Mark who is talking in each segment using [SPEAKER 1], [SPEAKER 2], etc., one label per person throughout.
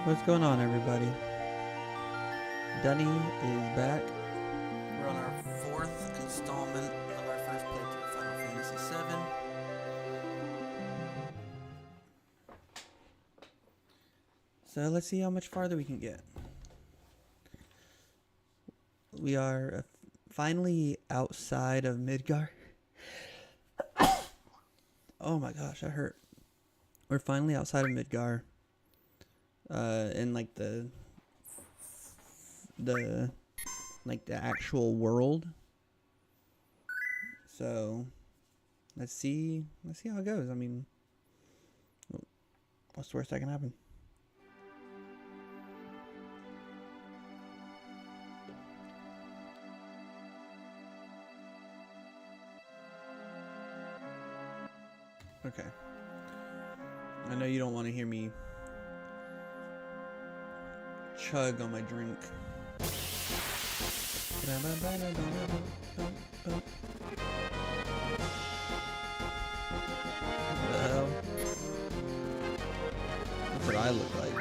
[SPEAKER 1] What's going on, everybody? Dunny is back. We're on our So let's see how much farther we can get. We are finally outside of Midgar. Oh my gosh, that hurt. We're finally outside of Midgar. In like the actual world. So let's see how it goes. I mean, what's the worst that can happen? Okay. I know you don't want to hear me chug on my drink. What the hell? That's what I look like.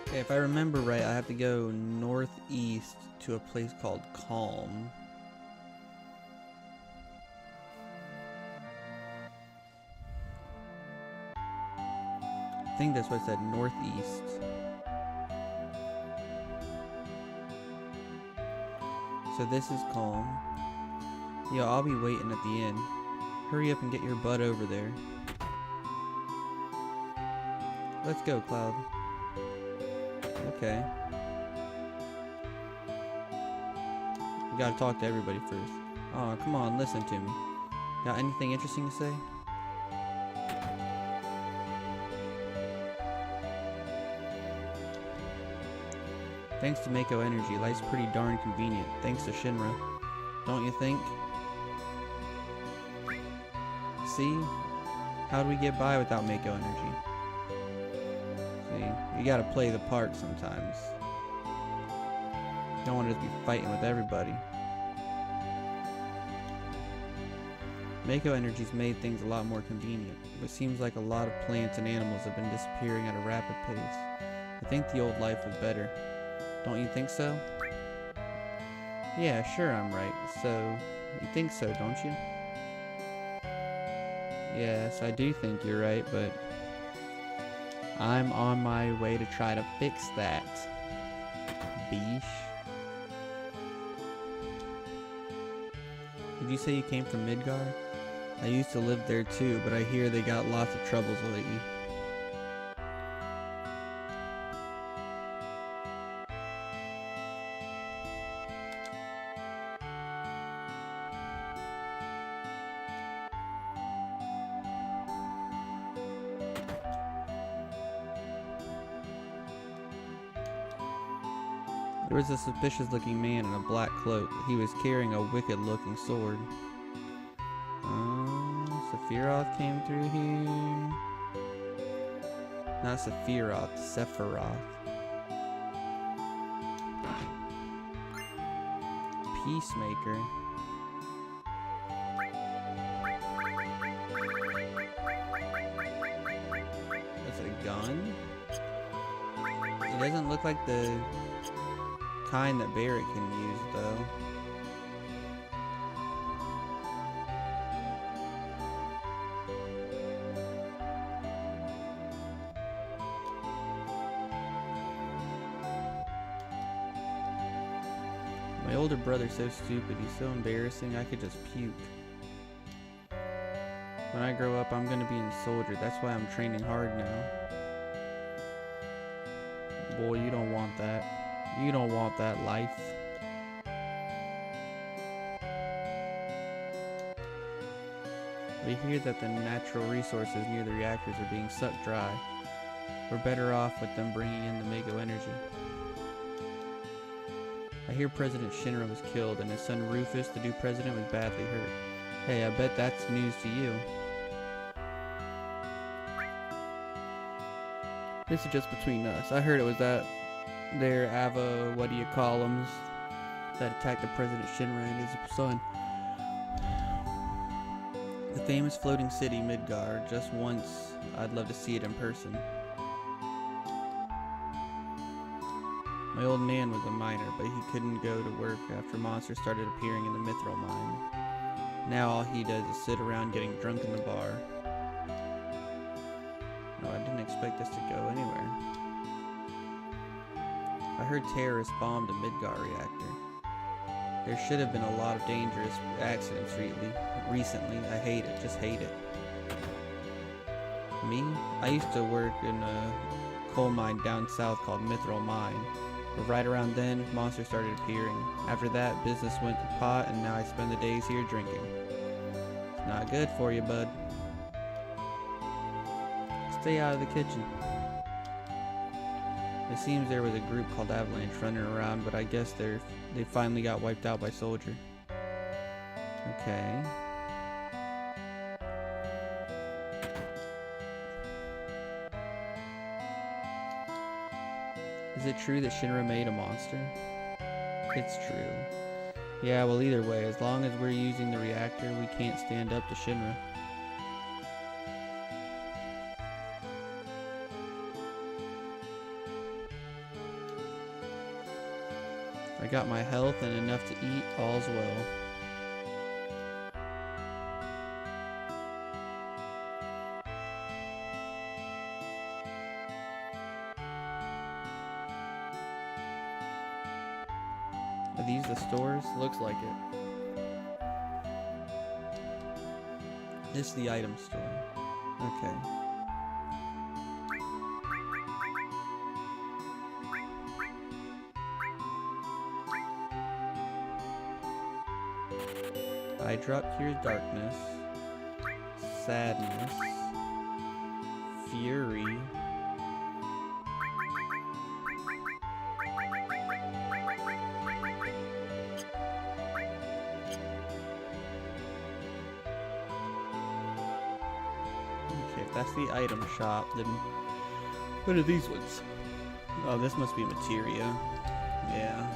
[SPEAKER 1] Okay, if I remember right, I have to go northeast to a place called Calm. I think that's what I said, northeast. So this is Calm. Yeah, I'll be waiting at the inn. Hurry up and get your butt over there. Let's go, Cloud. Okay. You gotta talk to everybody first. Oh, come on, listen to me. Got anything interesting to say? Thanks to Mako Energy, life's pretty darn convenient. Thanks to Shinra. Don't you think? See? How do we get by without Mako Energy? See? You gotta play the part sometimes. You don't want to just be fighting with everybody. Mako Energy's made things a lot more convenient, but it seems like a lot of plants and animals have been disappearing at a rapid pace. I think the old life was better. Don't you think so? Yeah, sure I'm right. So, you think so, don't you? Yes, I do think you're right, but I'm on my way to try to fix that. Beesh. Did you say you came from Midgar? I used to live there too, but I hear they got lots of troubles lately. There was a suspicious-looking man in a black cloak. He was carrying a wicked-looking sword. Sephiroth came through here. Not Sephiroth, Sephiroth. Peacemaker. That's a gun? It doesn't look like the kind that Barrett can use, though. My older brother's so stupid, he's so embarrassing, I could just puke. When I grow up, I'm gonna be a soldier, that's why I'm training hard now. Boy, you don't want that. You don't want that life. We hear that the natural resources near the reactors are being sucked dry. We're better off with them bringing in the Mako Energy. I hear President Shinra was killed and his son Rufus, the new president, was badly hurt. Hey, I bet that's news to you. This is just between us. I heard it was that their Ava, what do you call 'ems, that attacked the President Shinra and his son. The famous floating city, Midgar. Just once, I'd love to see it in person. My old man was a miner, but he couldn't go to work after monsters started appearing in the Mithril mine. Now all he does is sit around getting drunk in the bar. No, I didn't expect this to go anywhere. I heard terrorists bombed a Midgar reactor. There should have been a lot of dangerous accidents recently. I hate it, just hate it. Me? I used to work in a coal mine down south called Mithril Mine. But right around then, monsters started appearing. After that, business went to pot, and now I spend the days here drinking. It's not good for you, bud. Stay out of the kitchen. It seems there was a group called Avalanche running around, but I guess they finally got wiped out by Soldier. Okay. Is it true that Shinra made a monster? It's true. Yeah, well either way, as long as we're using the reactor, we can't stand up to Shinra. I got my health and enough to eat, all's well. Are these the stores? Looks like it. This is the item store. Okay. Eye drop cures darkness, sadness, fury, okay, if that's the item shop, then what are these ones? Oh, this must be materia. Yeah.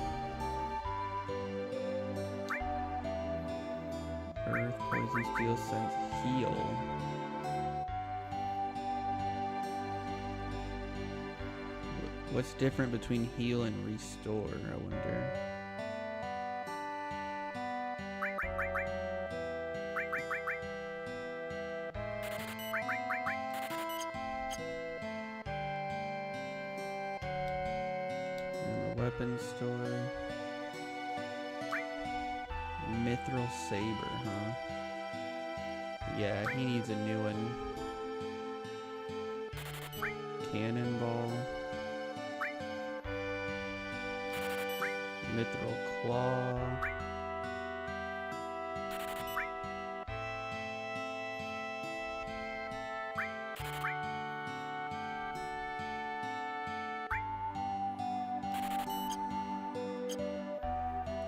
[SPEAKER 1] Earth, poison, steel, sense, heal. What's different between heal and restore, I wonder? And the weapons store. Mithril saber, huh? Yeah, he needs a new one. Cannonball. Mithril claw.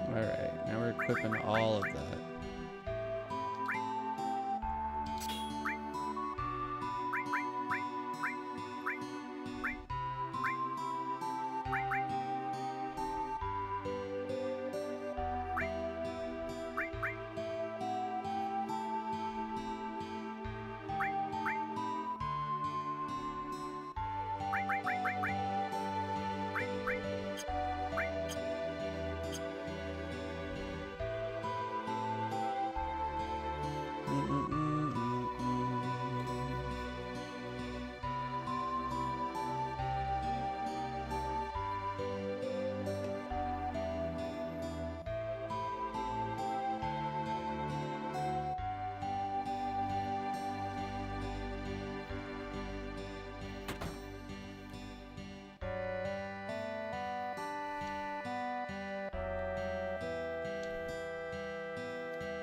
[SPEAKER 1] Alright, now we're equipping all of that.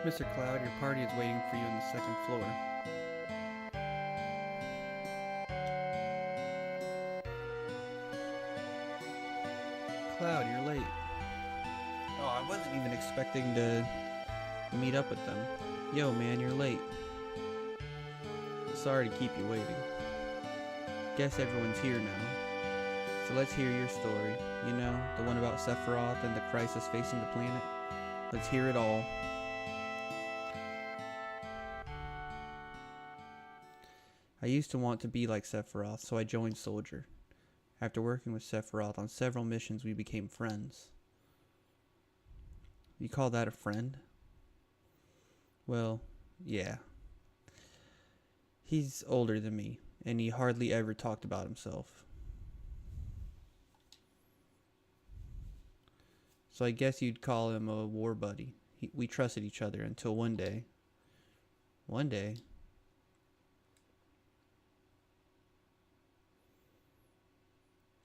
[SPEAKER 1] Mr. Cloud, your party is waiting for you on the second floor. Cloud, you're late. Oh, I wasn't even expecting to meet up with them. Yo, man, you're late. Sorry to keep you waiting. Guess everyone's here now. So let's hear your story. You know, the one about Sephiroth and the crisis facing the planet. Let's hear it all. I used to want to be like Sephiroth, so I joined Soldier. After working with Sephiroth on several missions, we became friends. You call that a friend? Well, yeah. He's older than me, and he hardly ever talked about himself. So I guess you'd call him a war buddy. We trusted each other until one day.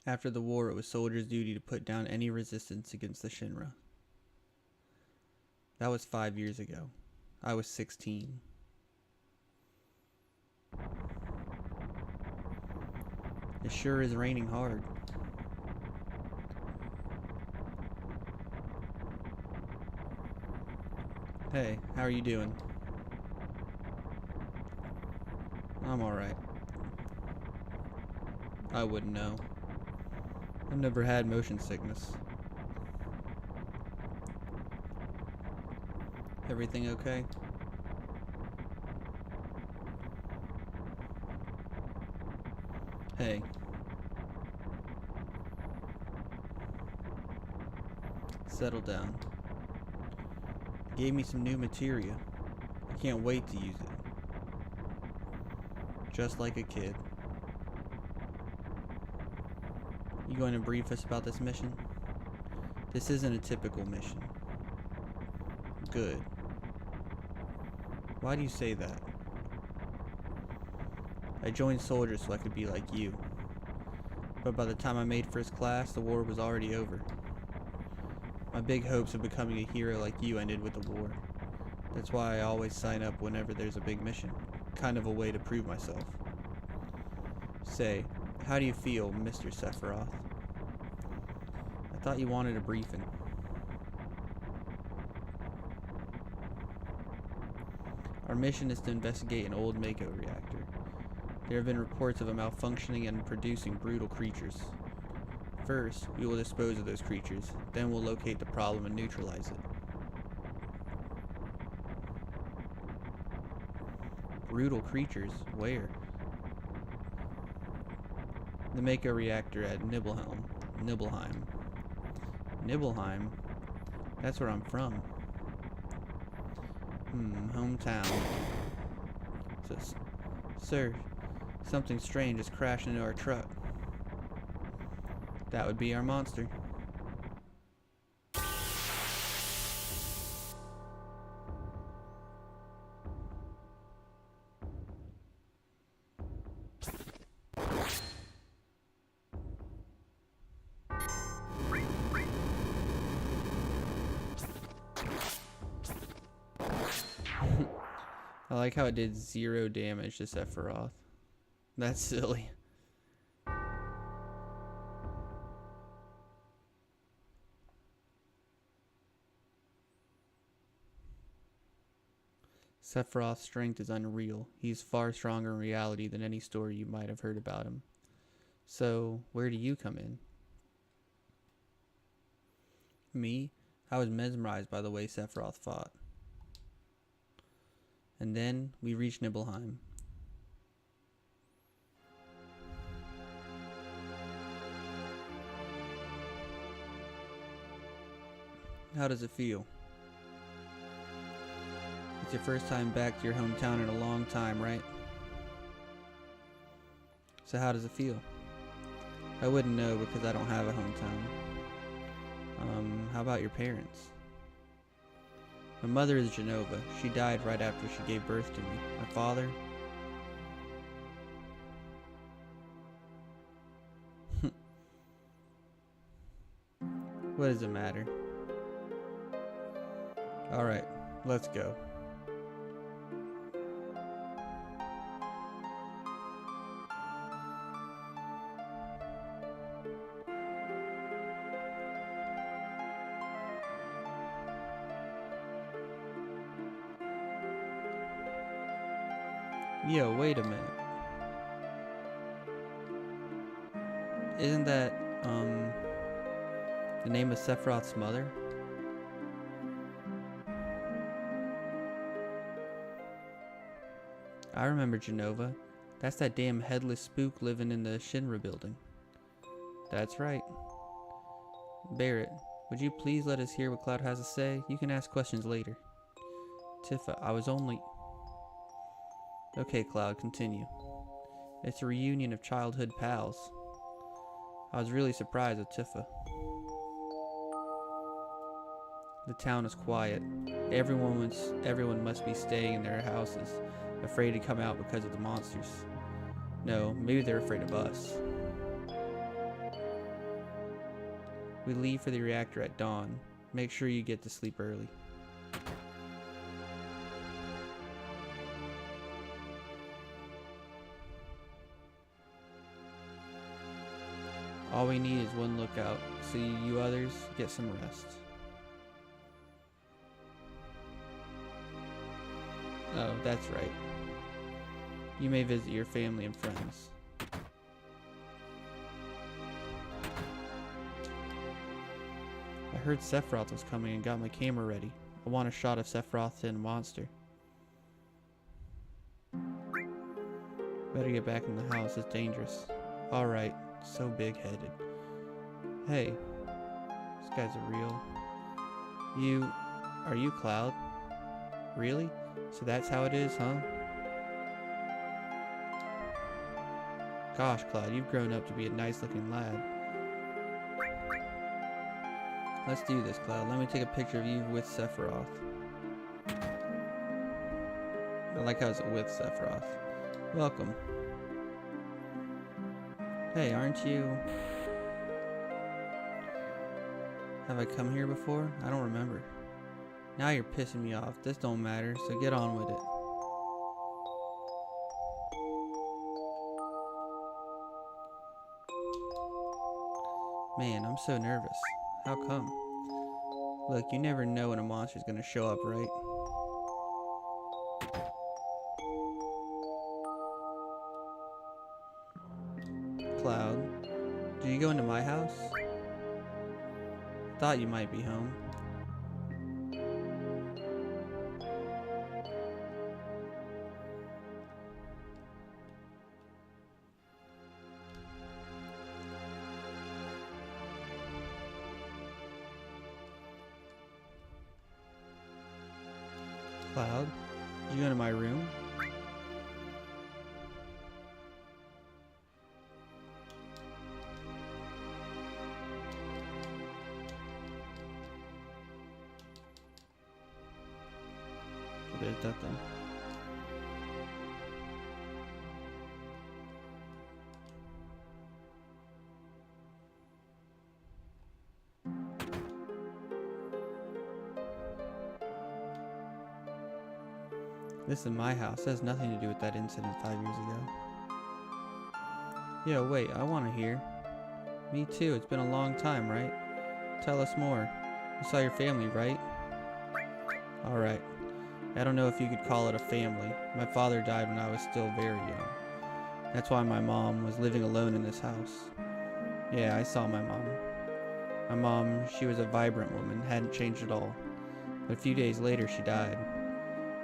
[SPEAKER 1] After the war, it was Soldier's duty to put down any resistance against the Shinra. That was 5 years ago. I was 16. It sure is raining hard. Hey, how are you doing? I'm alright. I wouldn't know. I've never had motion sickness. Everything okay? Hey. Settle down. Gave me some new materia. I can't wait to use it. Just like a kid. You going to brief us about this mission? This isn't a typical mission. Good. Why do you say that? I joined Soldier so I could be like you. But by the time I made first class, the war was already over. My big hopes of becoming a hero like you ended with the war. That's why I always sign up whenever there's a big mission. Kind of a way to prove myself. Say, how do you feel, Mr. Sephiroth? I thought you wanted a briefing. Our mission is to investigate an old Mako reactor. There have been reports of it malfunctioning and producing brutal creatures. First, we will dispose of those creatures, then we'll locate the problem and neutralize it. Brutal creatures? Where? The Mako reactor at Nibelheim. Nibelheim? That's where I'm from. Hometown. Sir, something strange is crashing into our truck. That would be our monster. I like how it did 0 damage to Sephiroth. That's silly. Sephiroth's strength is unreal. He's far stronger in reality than any story you might have heard about him. So, where do you come in? Me? I was mesmerized by the way Sephiroth fought. And then we reached Nibelheim. How does it feel? It's your first time back to your hometown in a long time, right? So how does it feel? I wouldn't know because I don't have a hometown. How about your parents? My mother is Genova. She died right after she gave birth to me. My father? What does it matter? Alright, let's go. Yo, wait a minute. Isn't that Um, the name of Sephiroth's mother? I remember Genova. That's that damn headless spook living in the Shinra building. That's right. Barrett, would you please let us hear what Cloud has to say? You can ask questions later. Tifa, I was only... Okay, Cloud, continue. It's a reunion of childhood pals. I was really surprised with Tifa. The town is quiet. Everyone must be staying in their houses, afraid to come out because of the monsters. No, maybe they're afraid of us. We leave for the reactor at dawn. Make sure you get to sleep early. All we need is one lookout, so you others get some rest. Oh, that's right. You may visit your family and friends. I heard Sephiroth was coming and got my camera ready. I want a shot of Sephiroth and a monster. Better get back in the house, it's dangerous. Alright, so big-headed. Hey, this guy's a real... Are you Cloud? Really? So that's how it is, huh? Gosh, Cloud, you've grown up to be a nice-looking lad. Let's do this, Cloud. Let me take a picture of you with Sephiroth. I like how it's with Sephiroth. Welcome. Hey, aren't you... Have I come here before? I don't remember. Now you're pissing me off. This don't matter, so get on with it. Man, I'm so nervous. How come? Look, you never know when a monster's gonna show up, right? Cloud, did you go into my house? Thought you might be home. Cloud, did you go into my room? There's that then. This is my house. It has nothing to do with that incident 5 years ago. Yeah, wait, I want to hear. Me too, it's been a long time, right? Tell us more. You saw your family, right? Alright. I don't know if you could call it a family. My father died when I was still very young. That's why my mom was living alone in this house. Yeah, I saw my mom. My mom, she was a vibrant woman, hadn't changed at all. But a few days later, she died.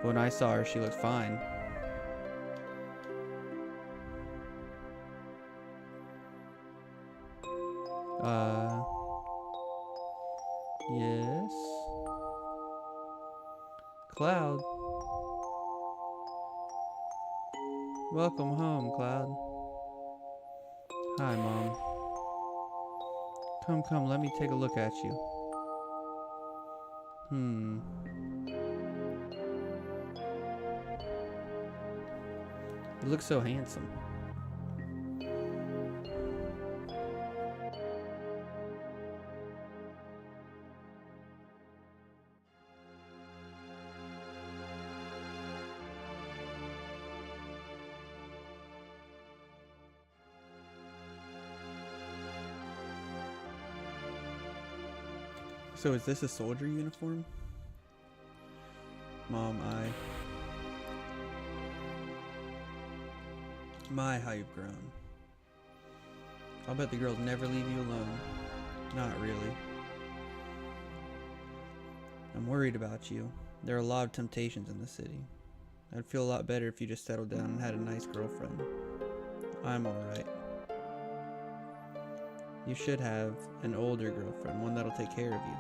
[SPEAKER 1] But when I saw her, she looked fine. Yes? Cloud? Welcome home, Cloud. Hi, Mom. Come, let me take a look at you. You look so handsome. So is this a soldier uniform? Mom, My, how you've grown. I'll bet the girls never leave you alone. Not really. I'm worried about you. There are a lot of temptations in the city. I'd feel a lot better if you just settled down and had a nice girlfriend. I'm alright. You should have an older girlfriend, one that'll take care of you.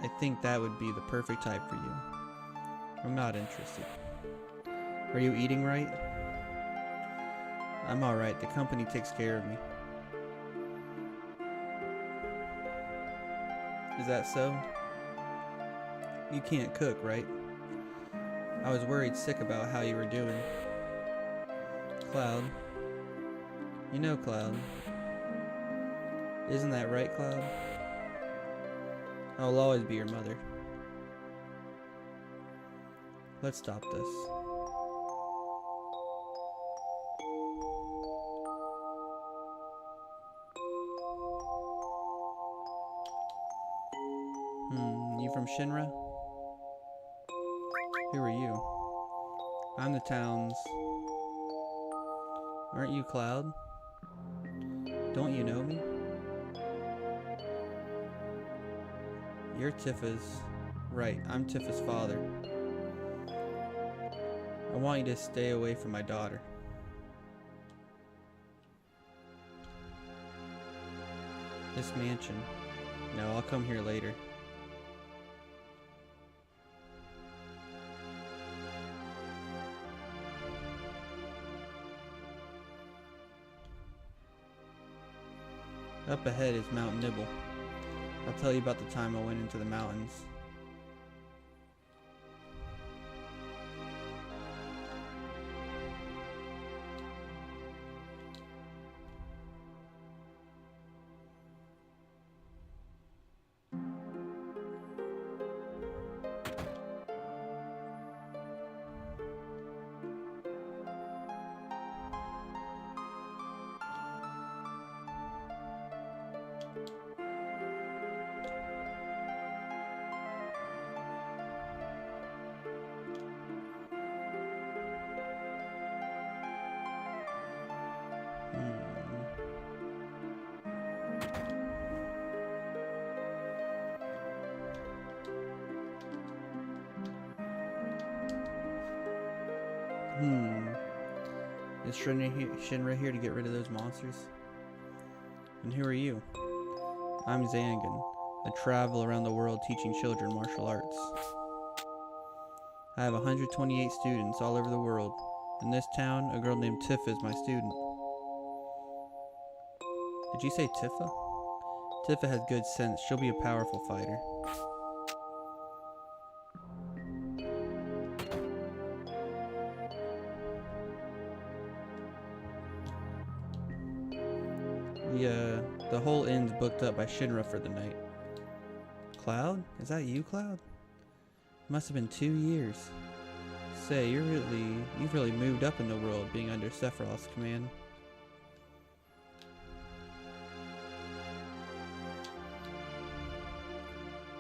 [SPEAKER 1] I think that would be the perfect type for you. I'm not interested. Are you eating right? I'm alright. The company takes care of me. Is that so? You can't cook, right? I was worried sick about how you were doing. Cloud. You know Cloud. Isn't that right, Cloud? I will always be your mother. Let's stop this. You from Shinra? Who are you? I'm the town's... Aren't you Cloud? Don't you know me? You're Tifa's... Right, I'm Tifa's father. I want you to stay away from my daughter. This mansion. No, I'll come here later. Up ahead is Mount Nibble. I'll tell you about the time I went into the mountains. Is Shinra here to get rid of those monsters? And who are you? I'm Zangan, a traveler around the world teaching children martial arts. I have 128 students all over the world. In this town, a girl named Tifa is my student. Did you say Tifa? Tifa has good sense. She'll be a powerful fighter. The whole inn's booked up by Shinra for the night. Cloud? Is that you, Cloud? Must have been 2 years. Say, you've really moved up in the world, being under Sephiroth's command.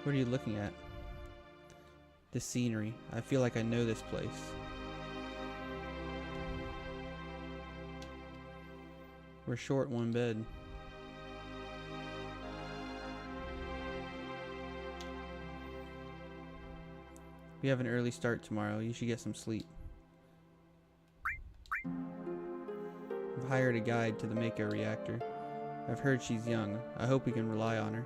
[SPEAKER 1] What are you looking at? The scenery. I feel like I know this place. We're short one bed. We have an early start tomorrow. You should get some sleep. I've hired a guide to the Mako reactor. I've heard she's young. I hope we can rely on her.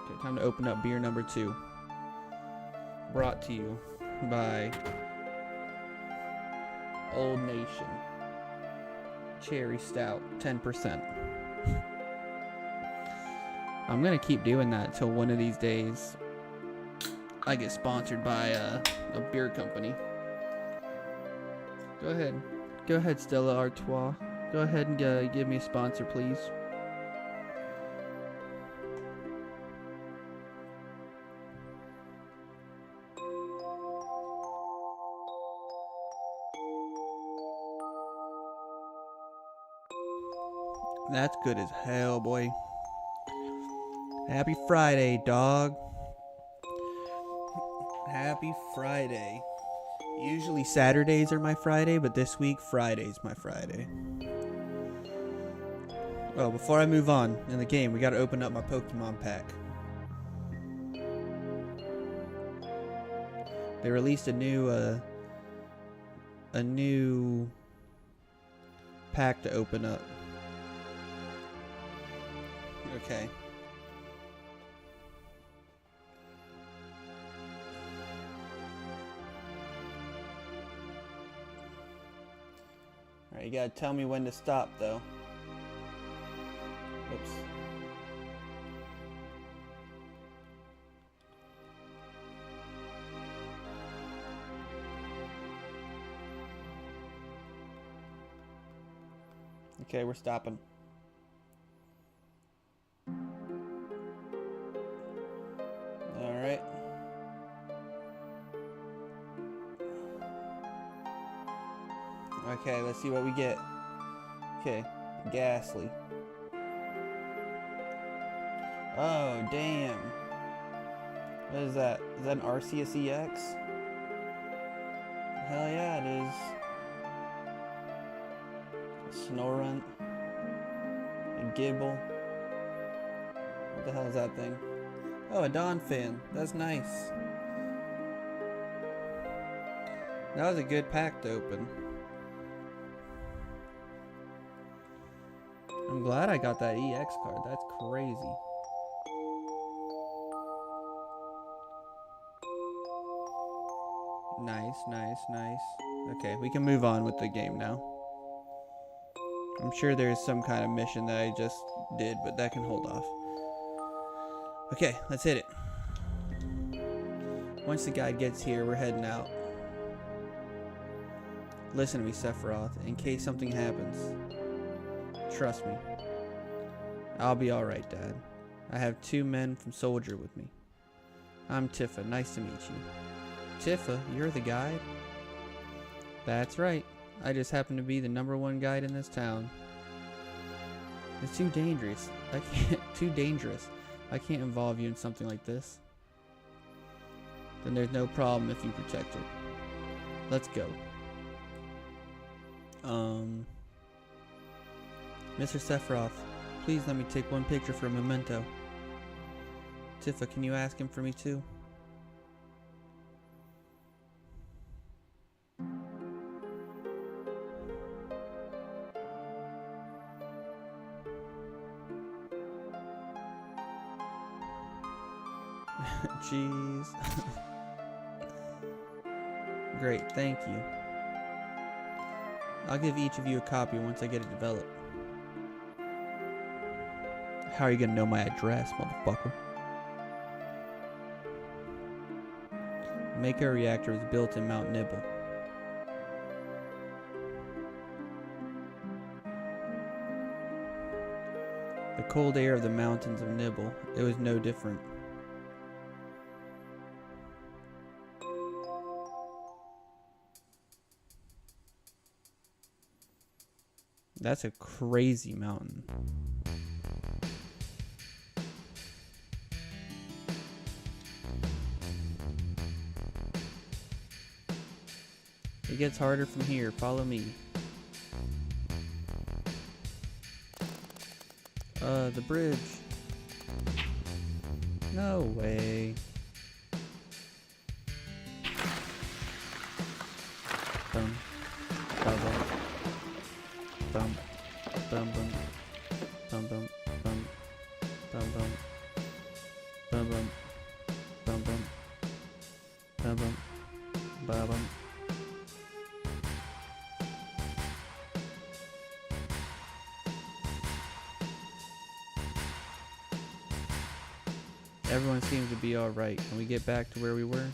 [SPEAKER 1] Okay, time to open up beer number 2. Brought to you by Old Nation. Cherry Stout, 10%. I'm gonna keep doing that till one of these days I get sponsored by a beer company. Go ahead, Stella Artois. Go ahead and give me a sponsor, please. That's good as hell, boy. Happy Friday, dog. Happy Friday. Usually Saturdays are my Friday, but this week Friday's my Friday. Oh, before I move on in the game, we gotta open up my Pokemon pack. They released a new pack to open up. Okay. Alright, you gotta tell me when to stop, though. Oops. Okay, we're stopping. Alright. Okay, let's see what we get. Okay, Ghastly. Oh, damn. What is that? Is that an Arceus EX? Hell yeah, it is. A Snorunt. A Gibble. What the hell is that thing? Oh, a Donphin. That's nice. That was a good pack to open. I'm glad I got that EX card. That's crazy. Nice, nice, nice. Okay, we can move on with the game now. I'm sure there's some kind of mission that I just did, but that can hold off. Okay, let's hit it. Once the guy gets here, we're heading out. Listen to me, Sephiroth, in case something happens. Trust me. I'll be alright, Dad. I have 2 men from Soldier with me. I'm Tifa. Nice to meet you. Tifa, you're the guide? That's right. I just happen to be the #1 guide in this town. It's too dangerous. Too dangerous. I can't involve you in something like this. Then there's no problem if you protect her. Let's go. Mr. Sephiroth, please let me take one picture for a memento. Tifa, can you ask him for me too? Jeez. Great, thank you. I'll give each of you a copy once I get it developed. How are you gonna know my address, motherfucker? The Mako reactor was built in Mount Nibble. The cold air of the mountains of Nibble, it was no different. That's a crazy mountain. It gets harder from here. Follow me. The bridge. No way. Boom. Bum bum. Bum bum. Bum bum. Bum. Bum bum. Bum bum. Bum bum. Bum bum. Bum bum. Everyone seems to be alright. Can we get back to where we were?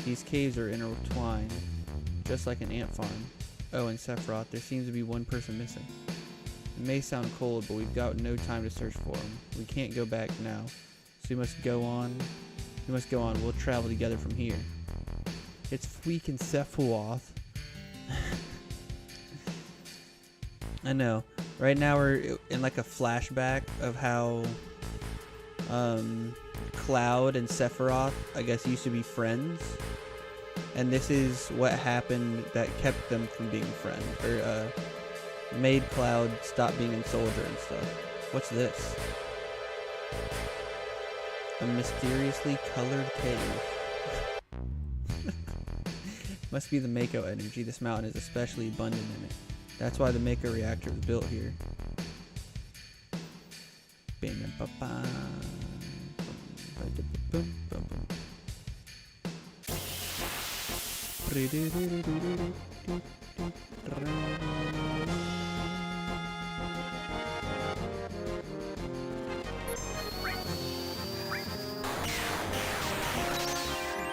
[SPEAKER 1] These caves are intertwined, just like an ant farm. Oh, and Sephiroth, there seems to be one person missing. It may sound cold, but we've got no time to search for him. We can't go back now, so we must go on. We'll travel together from here. It's freaking Sephiroth. I know. Right now we're in like a flashback of how Cloud and Sephiroth, I guess, used to be friends, and this is what happened that kept them from being friends, or Made Cloud stop being in Soldier and stuff. What's this? A mysteriously colored cave. Must be the Mako energy. This mountain is especially abundant in it. That's why the Mako reactor was built here.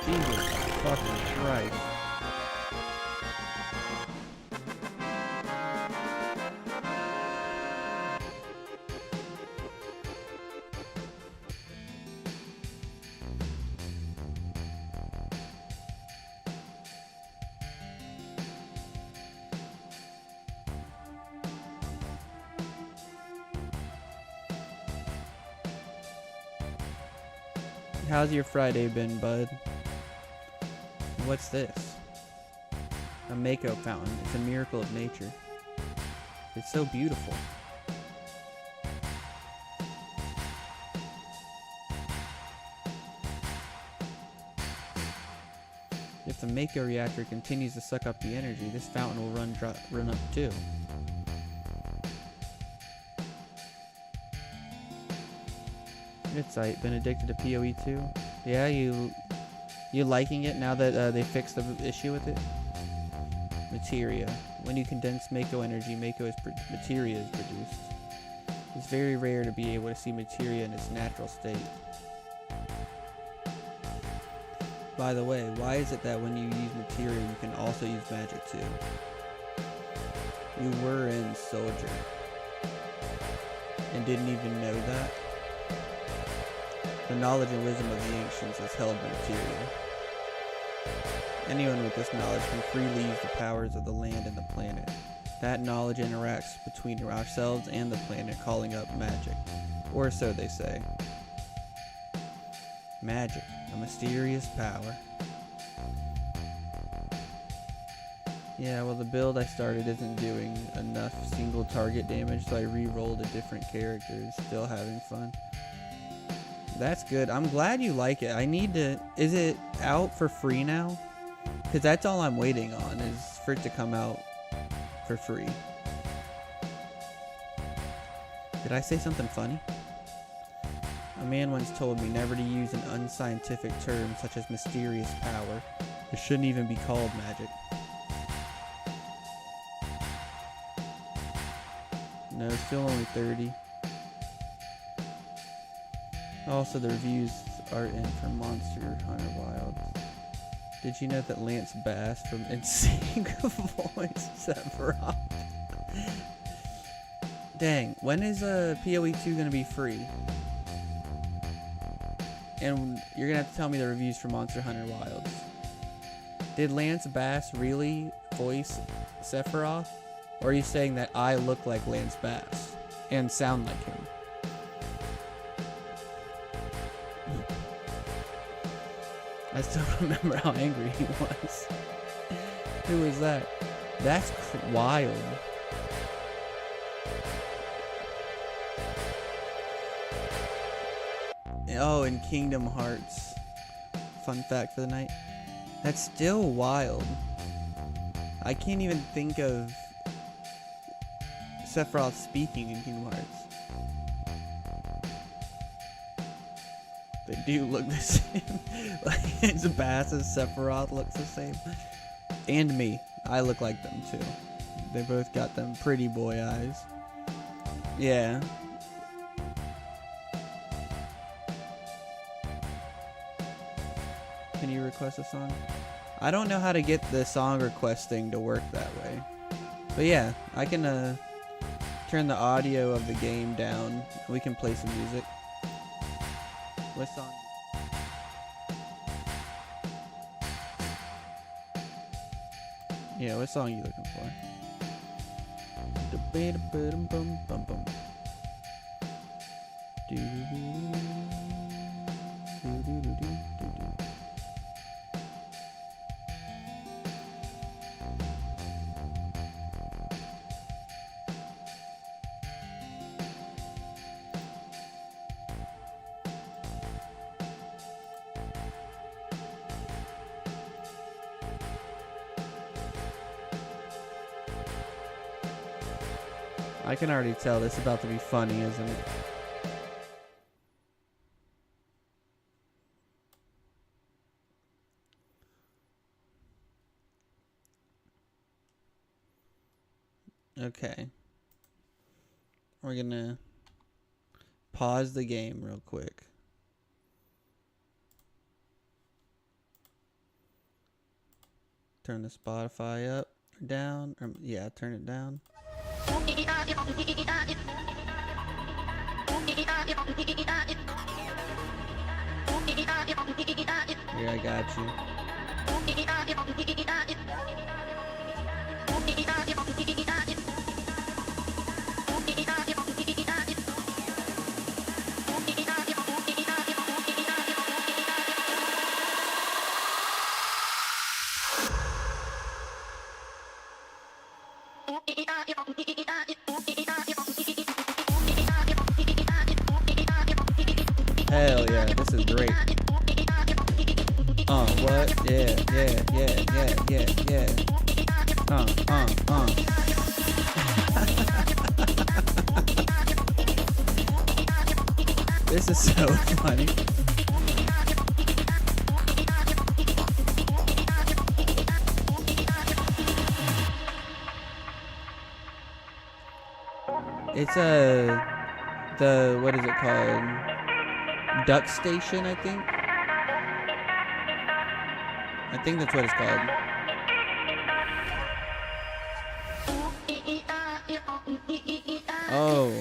[SPEAKER 1] Jesus fucking Christ. How's your Friday been, bud? What's this? A Mako fountain. It's a miracle of nature. It's so beautiful. If the Mako reactor continues to suck up the energy, this fountain will run up too. It's like been addicted to PoE too. Yeah, you liking it now that they fixed the issue with it? Materia. When you condense Mako energy, materia is produced. It's very rare to be able to see materia in its natural state. By the way, why is it that when you use materia, you can also use magic too? You were in Soldier and didn't even know that? The knowledge and wisdom of the ancients is held in materia. Anyone with this knowledge can freely use the powers of the land and the planet. That knowledge interacts between ourselves and the planet, calling up magic. Or so they say. Magic, a mysterious power. Yeah, well the build I started isn't doing enough single target damage, so I re-rolled a different character. Still having fun. That's good. I'm glad you like it. I need to... Is it out for free now? Because that's all I'm waiting on, is for it to come out for free. Did I say something funny? A man once told me never to use an unscientific term such as mysterious power. It shouldn't even be called magic. No, still only 30. Also, the reviews are in for Monster Hunter Wilds. Did you know that Lance Bass from NSYNC voiced Sephiroth? Dang, when is PoE 2 gonna be free? And you're gonna have to tell me the reviews for Monster Hunter Wilds. Did Lance Bass really voice Sephiroth? Or are you saying that I look like Lance Bass and sound like him? I still remember how angry he was. Who is that? That's wild. Oh, in Kingdom Hearts. Fun fact for the night. That's still wild. I can't even think of Sephiroth speaking in Kingdom Hearts. They do look the same. Like, Zabass's Sephiroth looks the same. And me. I look like them too. They both got them pretty boy eyes. Yeah. Can you request a song? I don't know how to get the song request thing to work that way. But yeah, I can turn the audio of the game down. We can play some music. What song? Yeah, what song are you looking for? I can already tell this is about to be funny, isn't it? Okay. We're gonna pause the game real quick. Turn the Spotify up or down. Or, yeah, turn it down. Here, I got you. Hell yeah, this is great. What? Yeah. This is so funny. It's the what is it called? Duck Station, I think. I think that's what it's called. Oh.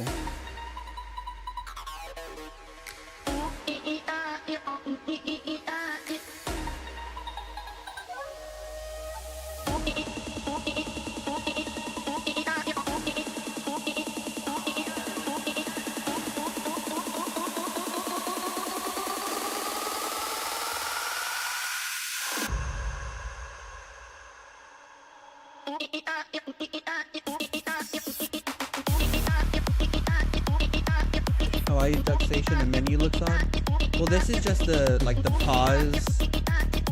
[SPEAKER 1] Why Duck Station, the menu looks odd? Well, this is just the pause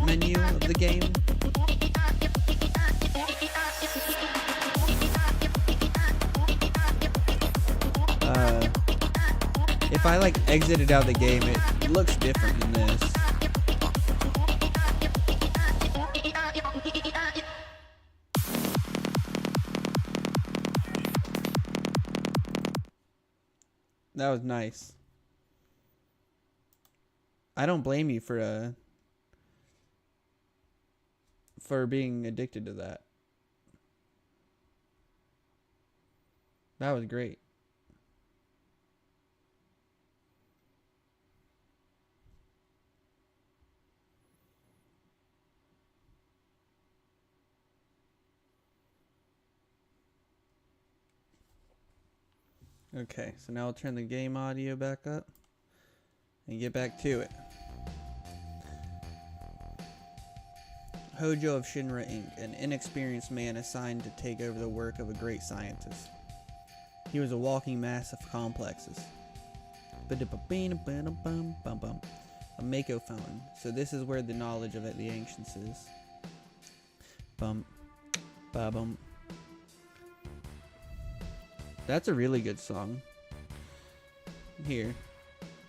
[SPEAKER 1] menu of the game. If I exited out of the game, it looks different than this. That was nice. I don't blame you for being addicted to that. That was great. Okay, so now I'll turn the game audio back up and get back to it. Hojo of Shinra Inc., an inexperienced man assigned to take over the work of a great scientist. He was a walking mass of complexes. A Mako fountain, so this is where the knowledge of the ancients is. Bum, ba bum. That's a really good song. Here.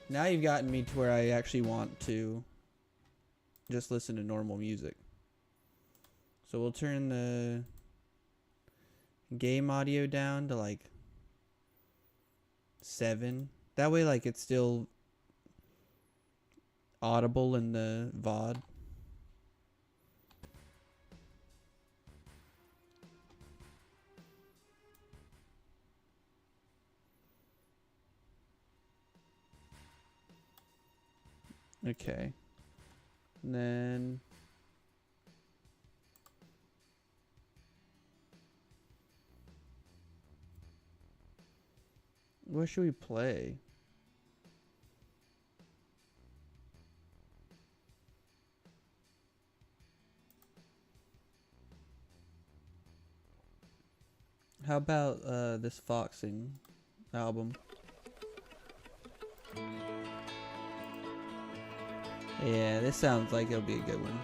[SPEAKER 1] Now you've gotten me to where I actually want to just listen to normal music. So we'll turn the game audio down to 7. That way it's still audible in the VOD. Okay. And then what should we play? How about this Foxing album? Yeah, this sounds like it'll be a good one.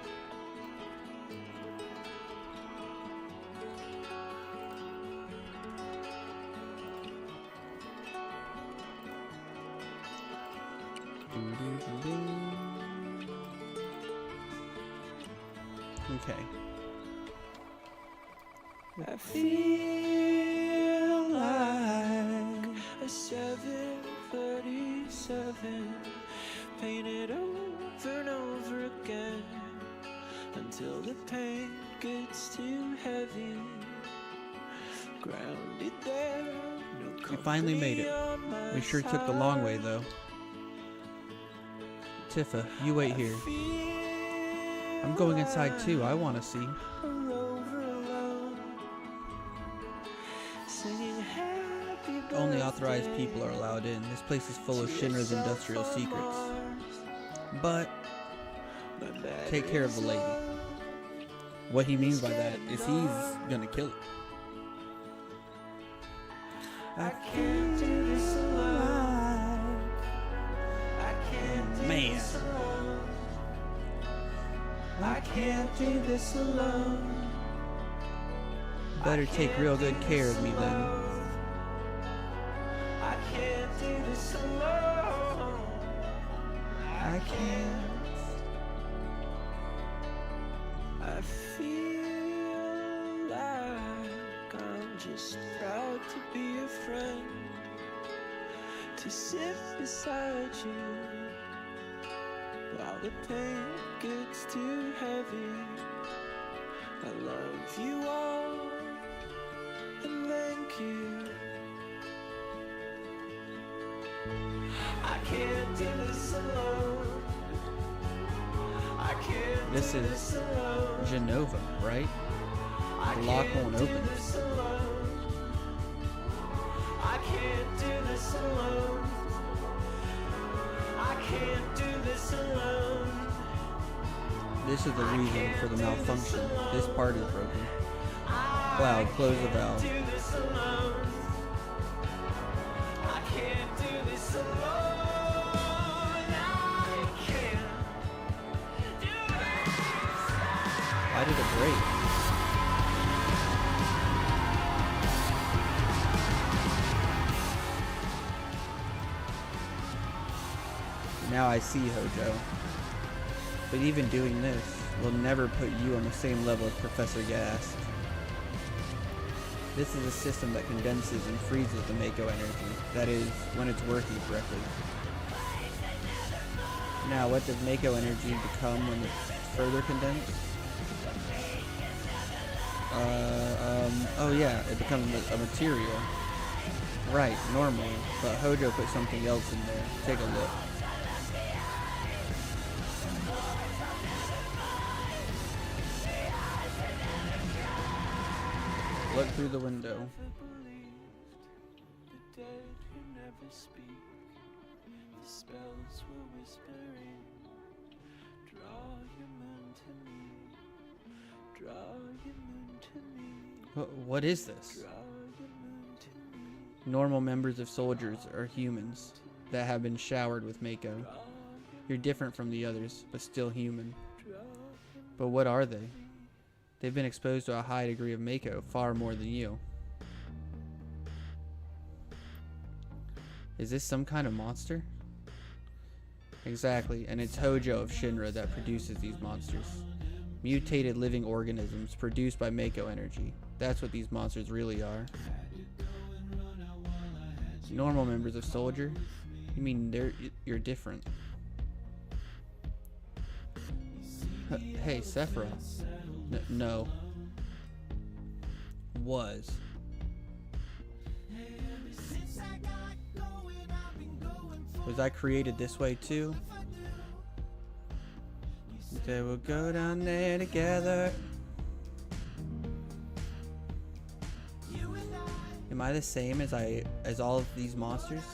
[SPEAKER 1] Okay.
[SPEAKER 2] I feel like a 737 painted over and over again until the pain gets too heavy. Grounded there, no
[SPEAKER 1] We finally made it. We sure took the long way, though. Tifa, you wait here. I'm going inside too. I want to see. Only authorized people are allowed in. This place is full of Shinra's industrial secrets. But take care of the lady. What he means by that is he's gonna kill it.
[SPEAKER 2] I can't do this alone. I can't do this alone. I can't do this alone.
[SPEAKER 1] Better take real good care of me then.
[SPEAKER 2] I can't do this alone.
[SPEAKER 1] I can't.
[SPEAKER 2] I feel like I'm just proud to be a friend, to sit beside you while the pain gets too heavy. I love you all and thank you. I can't do this alone. I can't
[SPEAKER 1] This
[SPEAKER 2] do
[SPEAKER 1] is
[SPEAKER 2] this alone.
[SPEAKER 1] Genova, right? The lock won't open.
[SPEAKER 2] I can't do this alone. I can't do this alone.
[SPEAKER 1] This is the reason for the malfunction. This part is broken. Cloud, close the valve.
[SPEAKER 2] Do this alone. I can't do this alone. I can't do this.
[SPEAKER 1] Why did it break? Now I see, Hojo. But even doing this will never put you on the same level as Professor Gast. This is a system that condenses and freezes the Mako energy. That is, when it's working correctly. Now, what does Mako energy become when it's further condensed? Oh yeah, it becomes a material. Right, normal. But Hojo put something else in there. Take a look. Look through the window.
[SPEAKER 2] Never believed the dead who never speak. The spells were whispering. Draw your moon to me. Draw your moon to me.
[SPEAKER 1] What is this?
[SPEAKER 2] Draw your moon to me.
[SPEAKER 1] Normal members of soldiers are humans that have been showered with Mako. You're different from the others, but still human. But what are they? They've been exposed to a high degree of Mako, far more than you. Is this some kind of monster? Exactly, and it's Hojo of Shinra that produces these monsters. Mutated living organisms produced by Mako energy. That's what these monsters really are. Normal members of Soldier? You mean you're different? Hey, Sephiroth. No. Was. Was I created this way too? They will go down there together. Am I the same as all of these monsters?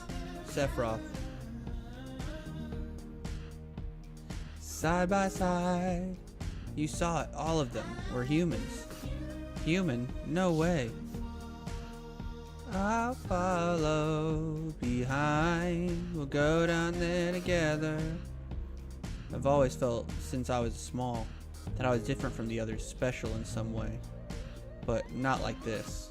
[SPEAKER 1] Sephiroth. Side by side. You saw it, all of them were humans. Human? No way. I'll follow behind. We'll go down there together. I've always felt, since I was small, that I was different from the others, special in some way. But not like this.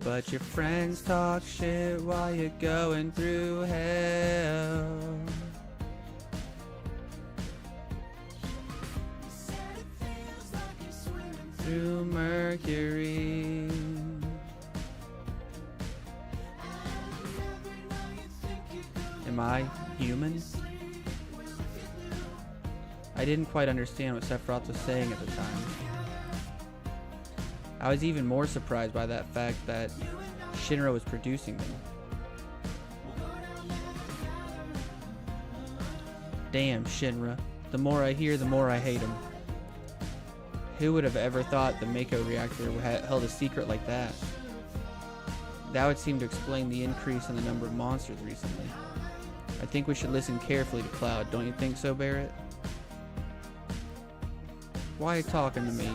[SPEAKER 1] But your friends talk shit while you're going through hell. Through Mercury. Am I human? I didn't quite understand what Sephiroth was saying at the time. I was even more surprised by that fact that Shinra was producing them. Damn, Shinra. The more I hear, the more I hate them. Who would have ever thought the Mako reactor held a secret like that? That would seem to explain the increase in the number of monsters recently. I think we should listen carefully to Cloud, don't you think so, Barrett? Why are you talking to me?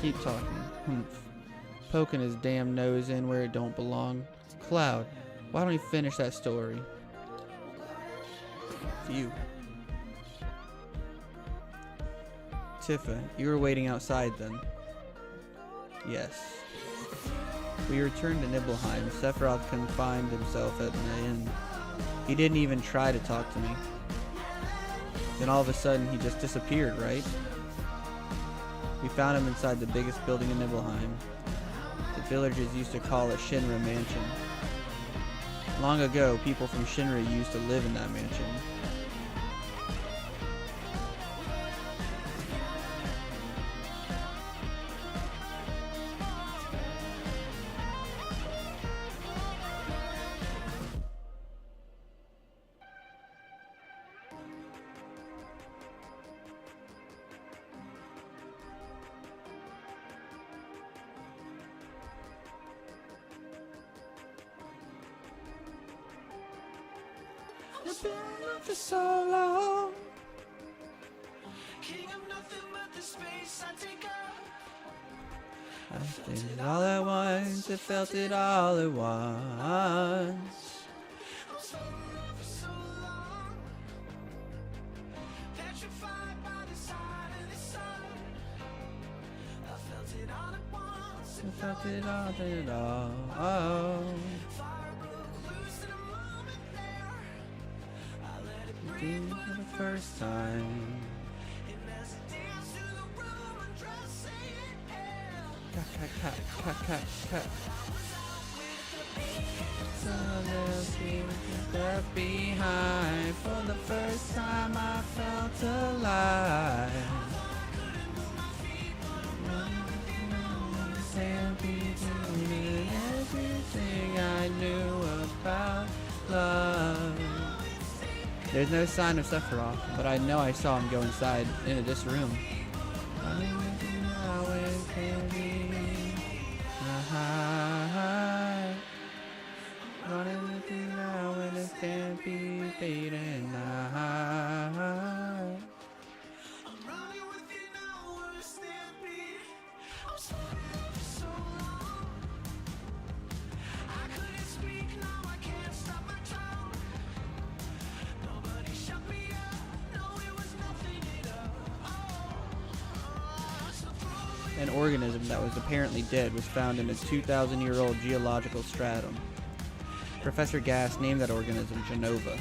[SPEAKER 1] Keep talking. Humph. Poking his damn nose in where it don't belong. Cloud, why don't you finish that story? Phew. Tifa, you were waiting outside then. Yes. We returned to Nibelheim. Sephiroth confined himself at the inn. He didn't even try to talk to me. Then all of a sudden he just disappeared, right? We found him inside the biggest building in Nibelheim. The villagers used to call it Shinra Mansion. Long ago, people from Shinra used to live in that mansion. I've been alone for so long. King of nothing but the space I take up. I felt it all at once, I felt it all at once. I'm so alone for so long. Petrified by the side of the sun. I felt it all at once, I felt it all at all. For the first time. Cut. Left behind. For the first time I felt alive. Everything I knew about love. There's no sign of Sephiroth, but I know I saw him go inside into this room. Running now when it can't be beaten. An organism that was apparently dead was found in a 2,000-year-old geological stratum. Professor Gass named that organism Genova.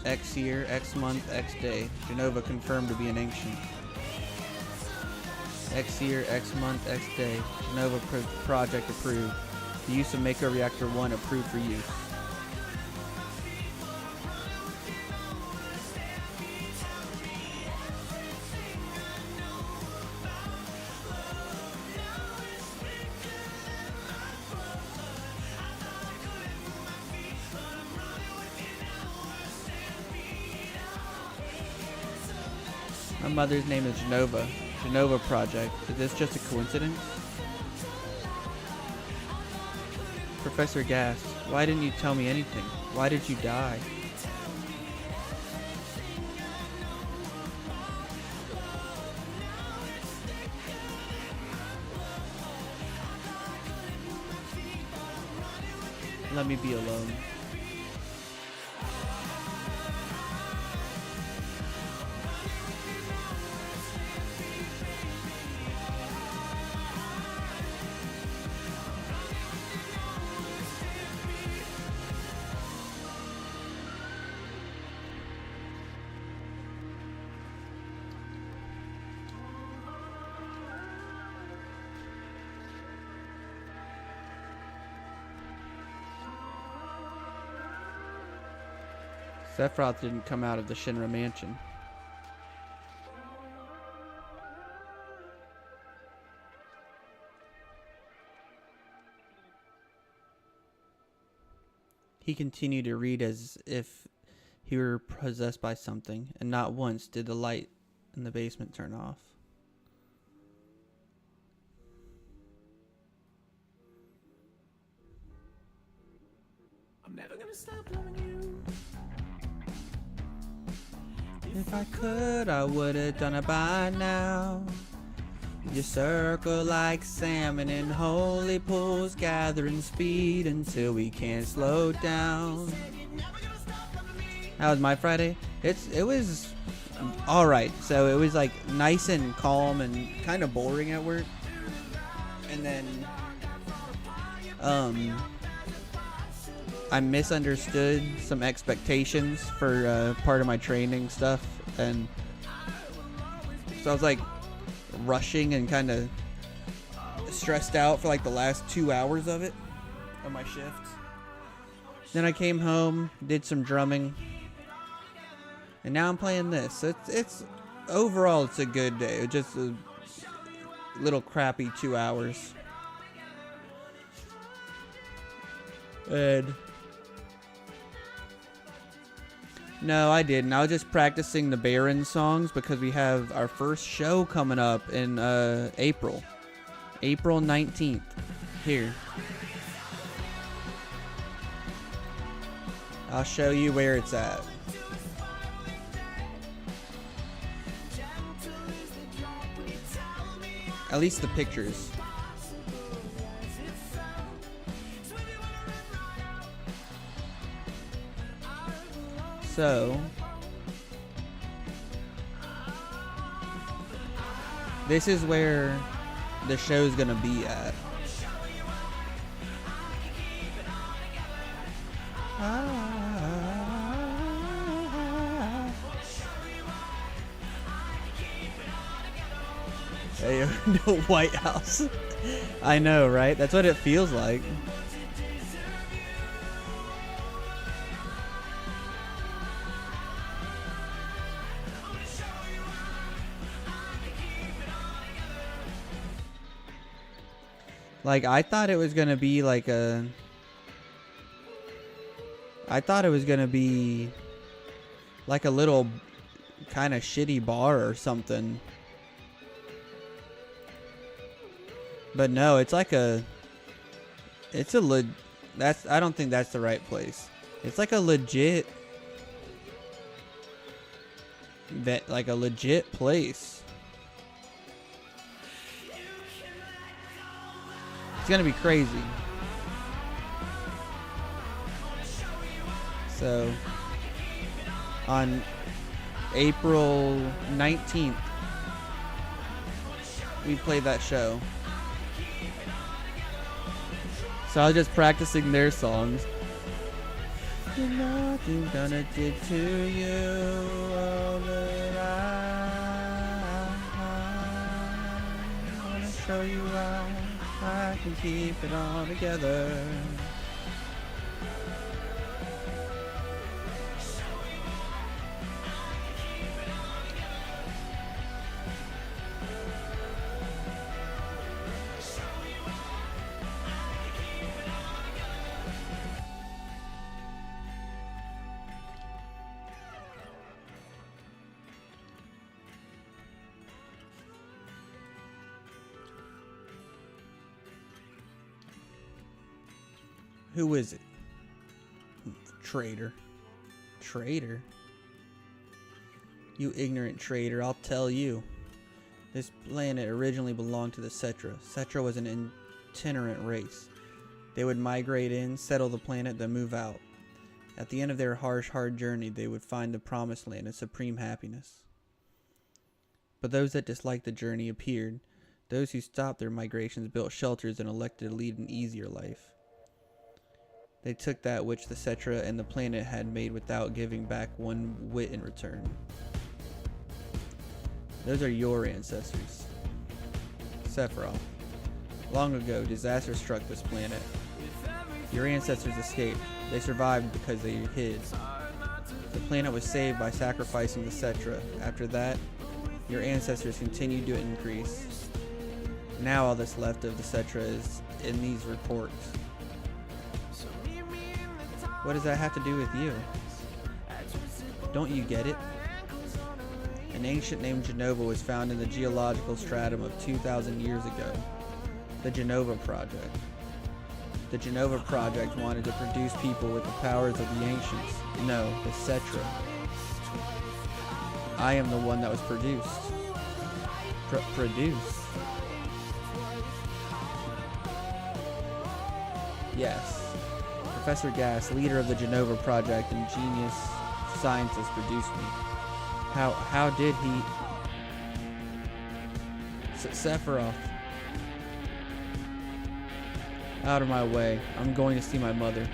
[SPEAKER 1] X year, X month, X day. Genova confirmed to be an ancient. X year, X month, X day. Genova project approved. The use of Mako Reactor 1 approved for use. My mother's name is Genova. Genova Project. Is this just a coincidence? Professor Gass, why didn't you tell me anything? Why did you die? Let me be alone. Sephiroth didn't come out of the Shinra mansion. He continued to read as if he were possessed by something, and not once did the light in the basement turn off.
[SPEAKER 2] I'm never gonna stop loving you.
[SPEAKER 1] If I could, I would have done it by now. You circle like salmon in holy pools, gathering speed until we can't slow down. That was my Friday. It was all right. So it was like nice and calm and kind of boring at work. And then I misunderstood some expectations for part of my training stuff, and so I was like rushing and kind of stressed out for like the last 2 hours of it, of my shift. Then I came home, did some drumming, and now I'm playing this. It's overall it's a good day. It's just a little crappy 2 hours. And no, I didn't. I was just practicing the Baron songs because we have our first show coming up in April 19th here. I'll show you where it's at. At least the pictures. So, this is where the show's gonna be at. Hey, the White House. I know, right? That's what it feels like. Like, I thought it was gonna be like a... I thought it was gonna be like a little kind of shitty bar or something. But no, it's like a... It's a that's... I don't think that's the right place. It's like a legit... like a legit place. It's gonna be crazy. So, on April 19th, we played that show. So I was just practicing their songs. Nothing gonna do to you all that I wanna show you how I can keep it all together. Who is it? Traitor. Traitor? You ignorant traitor, I'll tell you. This planet originally belonged to the Cetra. Cetra was an itinerant race. They would migrate in, settle the planet, then move out. At the end of their harsh, hard journey, they would find the promised land and supreme happiness. But those that disliked the journey appeared. Those who stopped their migrations built shelters and elected to lead an easier life. They took that which the Cetra and the planet had made without giving back one whit in return. Those are your ancestors. Sephiroth. Long ago, disaster struck this planet. Your ancestors escaped. They survived because they hid. The planet was saved by sacrificing the Cetra. After that, your ancestors continued to increase. Now all that's left of the Cetra is in these reports. What does that have to do with you? Don't you get it? An ancient named Genova was found in the geological stratum of 2,000 years ago. The Genova Project. The Genova Project wanted to produce people with the powers of the ancients. No, the Cetra. I am the one that was produced. Produced? Yes. Professor Gass, leader of the Genova Project and genius scientist, produced me. How did he... Sephiroth. Out of my way. I'm going to see my mother.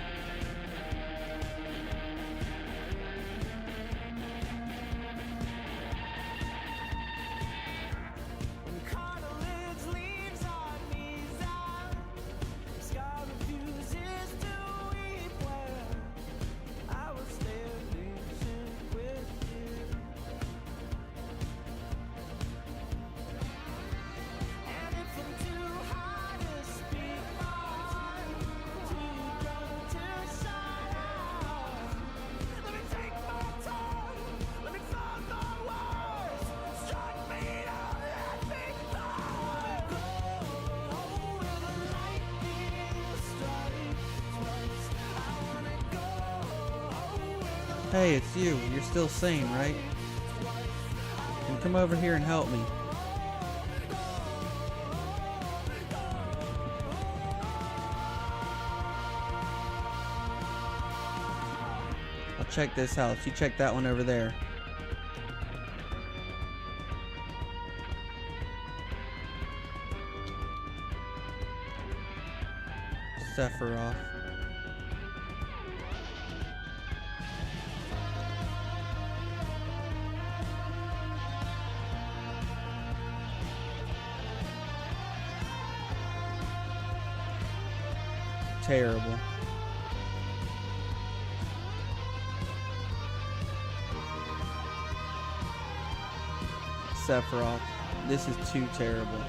[SPEAKER 1] Hey, it's you. You're still sane, right? And come over here and help me. I'll check this house. You check that one over there. Sephiroth. Terrible. Sephiroth, this is too terrible.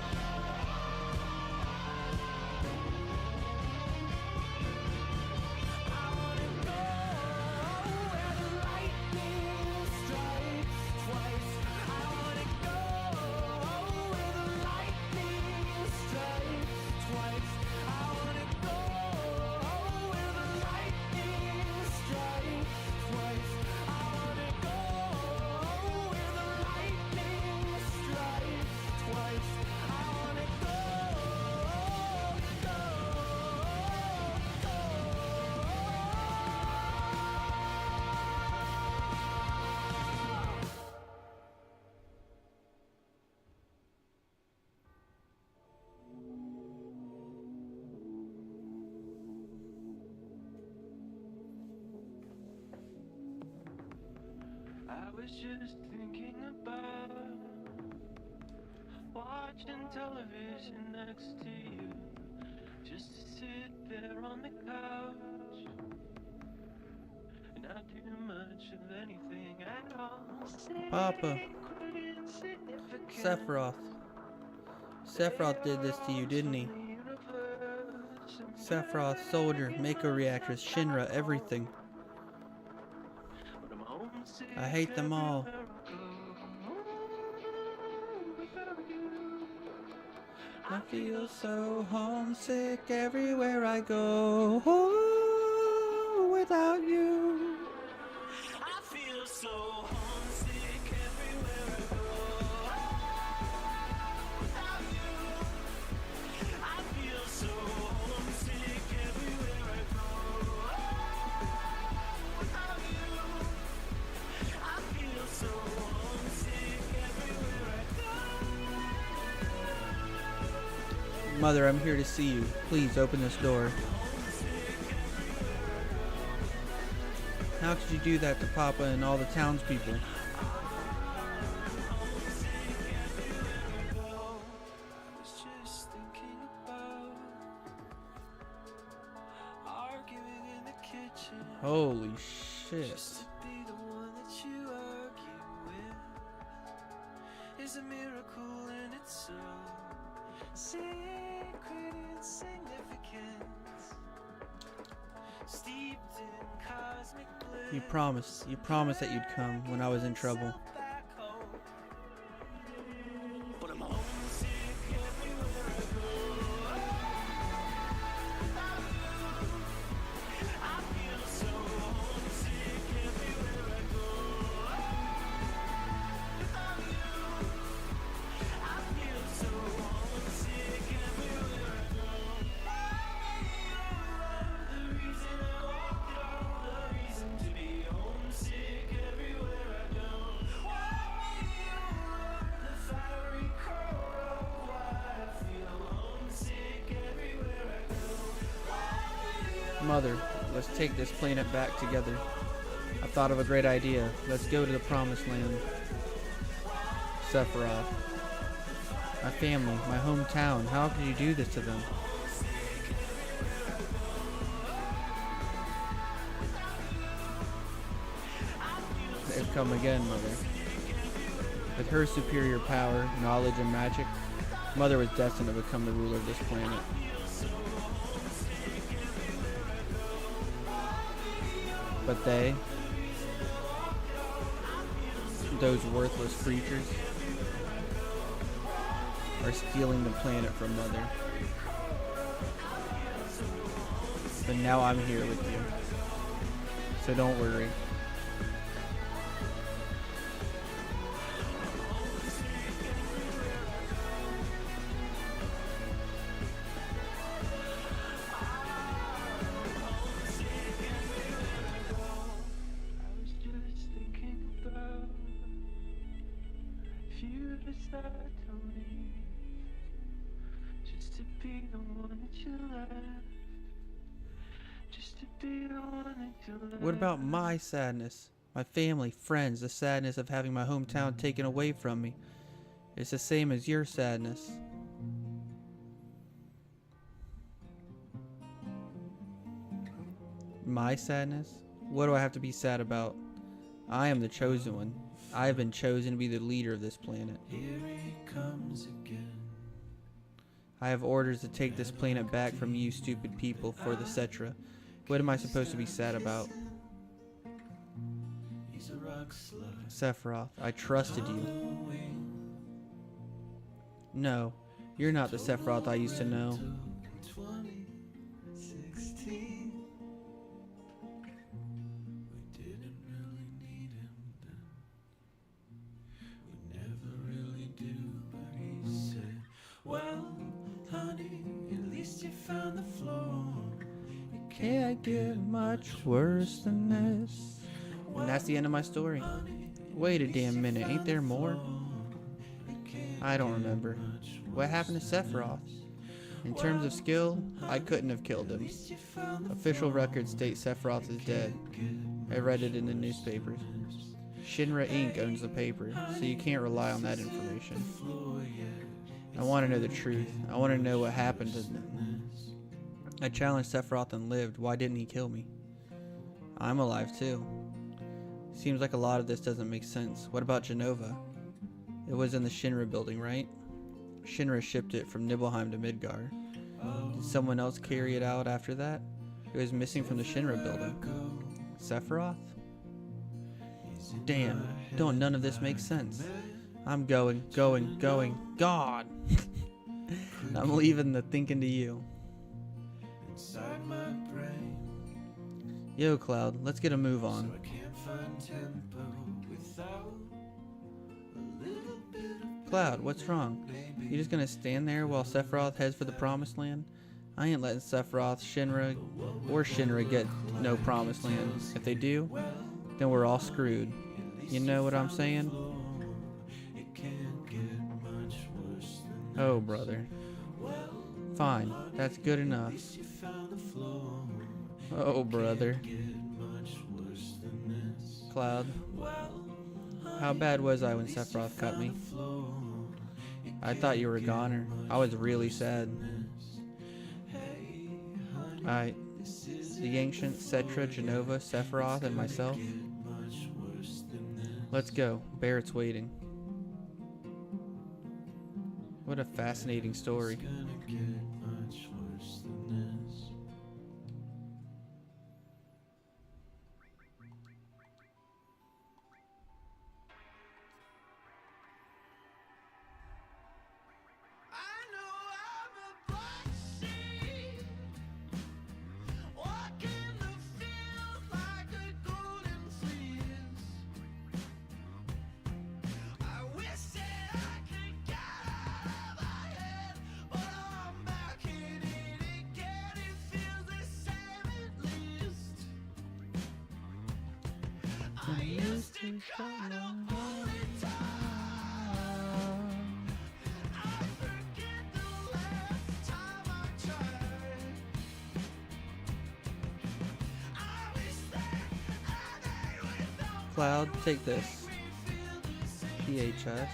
[SPEAKER 2] I was just thinking about watching television next to you, just to sit there on the couch and not do much of anything at all.
[SPEAKER 1] Papa. Sephiroth. Sephiroth did this to you, didn't he? Sephiroth, Soldier, Mako Reactress, Shinra, everything. I hate them all. I feel so homesick everywhere I go without you.
[SPEAKER 2] I feel so homesick everywhere I go without you. I feel so homesick everywhere I go without you. I feel so homesick everywhere I go.
[SPEAKER 1] Mother, I'm here to see you. Please open this door. How could you do that to Papa and all the townspeople? Holy shit. You promised that you'd come when I was in trouble.
[SPEAKER 2] But I'm homesick everywhere I go. I feel so homesick everywhere I go. Without you, I feel so homesick everywhere I go. The reason I walk on, the reason to be homesick everywhere I go. The fiery core of why I feel homesick everywhere I go.
[SPEAKER 1] Mother, let's take this planet back together. I thought of a great idea. Let's go to the promised land. Sephiroth. My family, my hometown. How could you do this to them? They've come again, Mother. With her superior power, knowledge, and magic, Mother was destined to become the ruler of this planet. But they, those worthless creatures, are stealing the planet from Mother. But now I'm here with you. So don't worry.
[SPEAKER 2] I was just thinking about if you decide to leave, just to be the one that you left, just to be the one that you left.
[SPEAKER 1] What about my sadness? My family, friends, the sadness of having my hometown taken away from me. It's the same as your sadness. My sadness? What do I have to be sad about? I am the chosen one. I have been chosen to be the leader of this planet.
[SPEAKER 2] Here he comes again.
[SPEAKER 1] I have orders to take this planet back from you stupid people for the Cetra. What am I supposed to be sad about?
[SPEAKER 2] He's a rock slug.
[SPEAKER 1] Sephiroth, I trusted you. No, you're not the Sephiroth I used to know.
[SPEAKER 2] 2016. We didn't really need him then. We never really do, but he said, well, honey, at least you found the floor. It
[SPEAKER 1] Can't get much worse than this. And that's the end of my story. Wait a damn minute, ain't there more? I don't remember. What happened to Sephiroth? In terms of skill, I couldn't have killed him. Official records state Sephiroth is dead. I read it in the newspapers. Shinra Inc. owns the paper, so you can't rely on that information. I want to know the truth. I want to know what happened to them. I challenged Sephiroth and lived. Why didn't he kill me? I'm alive too. Seems like a lot of this doesn't make sense. What about Genova? It was in the Shinra building, right? Shinra shipped it from Nibelheim to Midgar. Did someone else carry it out after that? It was missing from the Shinra building. Sephiroth? Damn, don't none of this make sense. I'm going. God! I'm leaving the thinking to you.
[SPEAKER 2] inside my brain.
[SPEAKER 1] Yo, Cloud, let's get a move
[SPEAKER 2] So
[SPEAKER 1] on.
[SPEAKER 2] I can't find tempo without a little bit of
[SPEAKER 1] Cloud, what's wrong? You just gonna stand there while Sephiroth heads for the Promised Land? I ain't letting Sephiroth, Shinra, or Shinra get no Promised Land. If they do, then we're all screwed. You know what I'm saying?
[SPEAKER 2] it can't get much worse than
[SPEAKER 1] Oh, brother. Fine, that's good enough.
[SPEAKER 2] you found the floor.
[SPEAKER 1] Oh, brother.
[SPEAKER 2] Get much worse than this.
[SPEAKER 1] Cloud, how bad was I when Sephiroth cut me?
[SPEAKER 2] Floor.
[SPEAKER 1] I thought you were a goner. I was really sad. The ancient Cetra, Genova, Sephiroth, and myself.
[SPEAKER 2] Much worse than this.
[SPEAKER 1] Let's go. Barrett's waiting. What a fascinating story.
[SPEAKER 2] Gonna get much worse than this.
[SPEAKER 1] used to shut my Cloud, take this. PHS.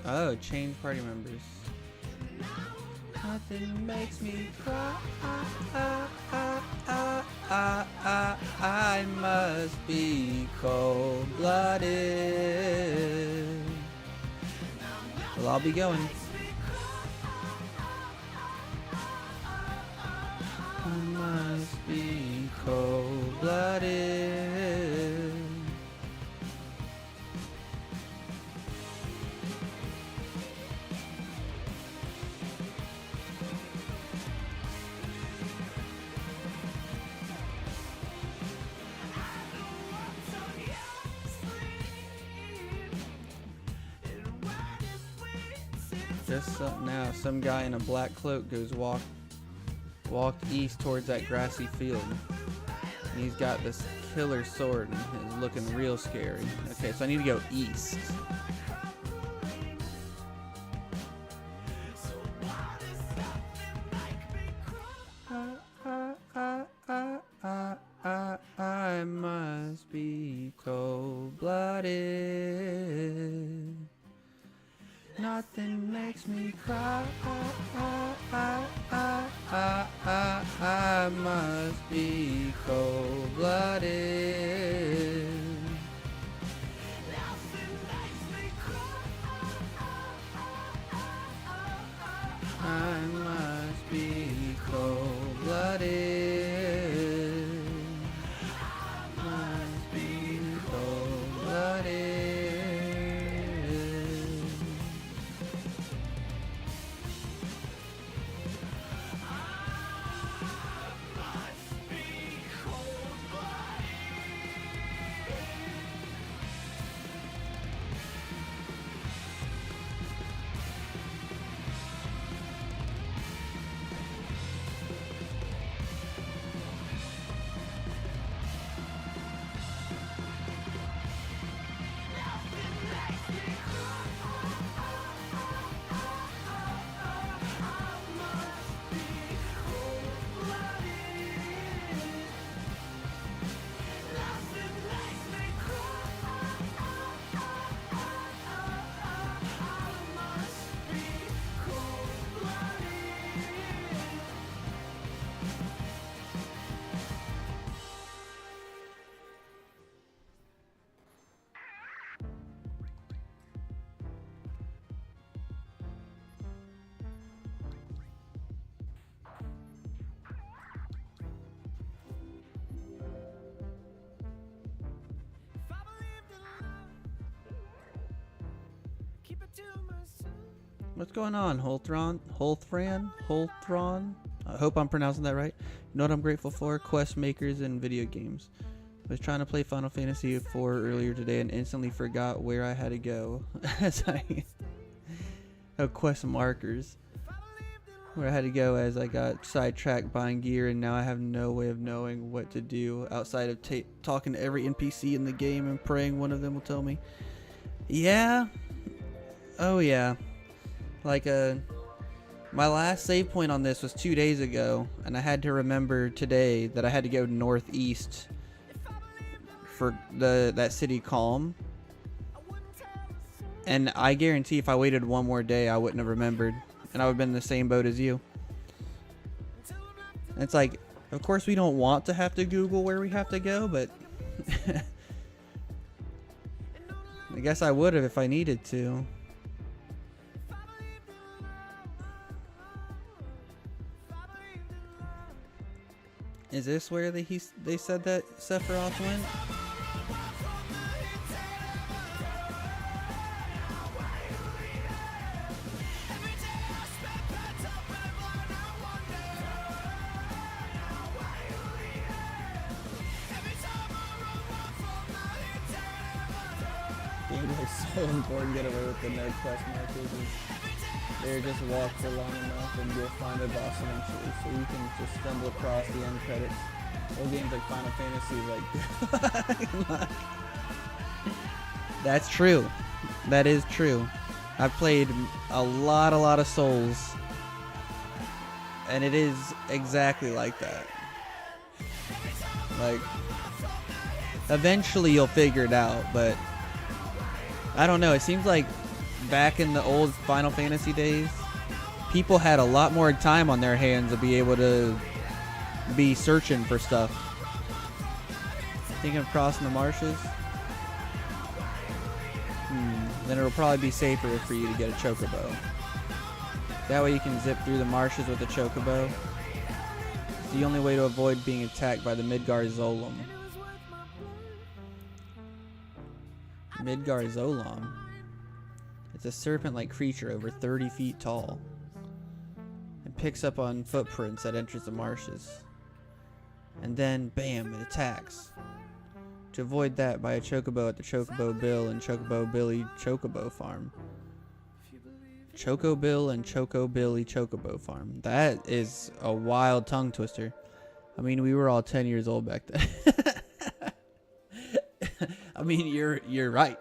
[SPEAKER 1] Oh, change party members. Nothing makes me cry. I must be cold-blooded. Well, I'll be going. I must be cold-blooded. Just now, some guy in a black cloak goes walked east towards that grassy field. And he's got this killer sword and he's looking real scary. Okay, so I need to go east. I must be cold-blooded. Nothing makes me cry. I must be cold-blooded. I must be cold-blooded. Must be cold-blooded. What's going on, Holthron? I hope I'm pronouncing that right. You know what I'm grateful for? Quest makers and video games. I was trying to play Final Fantasy IV earlier today and instantly forgot where I had to go. As I have quest markers where I had to go as I got sidetracked buying gear, and now I have no way of knowing what to do outside of talking to every NPC in the game and praying one of them will tell me. Yeah. Oh yeah. Like my last save point on this was 2 days ago, and I had to remember today that I had to go northeast for that city Calm. And I guarantee if I waited one more day, I wouldn't have remembered, and I would have been in the same boat as you. And it's like, of course we don't want to have to Google where we have to go, but I guess I would have if I needed to. Is this where they said that Sephiroth went? It's so important to get away with the no quest markers. They're just walk for long enough and you'll find a boss eventually, so you can just stumble across the end credits Old games like Final Fantasy, like that's true. That is true. I've played a lot of Souls, and it is exactly like that. Like, eventually you'll figure it out, but I don't know. It seems like back in the old Final Fantasy days, people had a lot more time on their hands to be able to be searching for stuff. Thinking of crossing the marshes? Then it'll probably be safer for you to get a chocobo. That way you can zip through the marshes with a chocobo. It's the only way to avoid being attacked by the Midgar Zolom. Midgar Zolom. It's a serpent-like creature over 30 feet tall. It picks up on footprints that enters the marshes. And then, bam, it attacks. To avoid that, buy a chocobo at the Chocobo Bill and Chocobo Billy Chocobo Farm. Choco Bill and Choco Billy Chocobo Farm. That is a wild tongue twister. I mean, we were all 10 years old back then. I mean, you're right.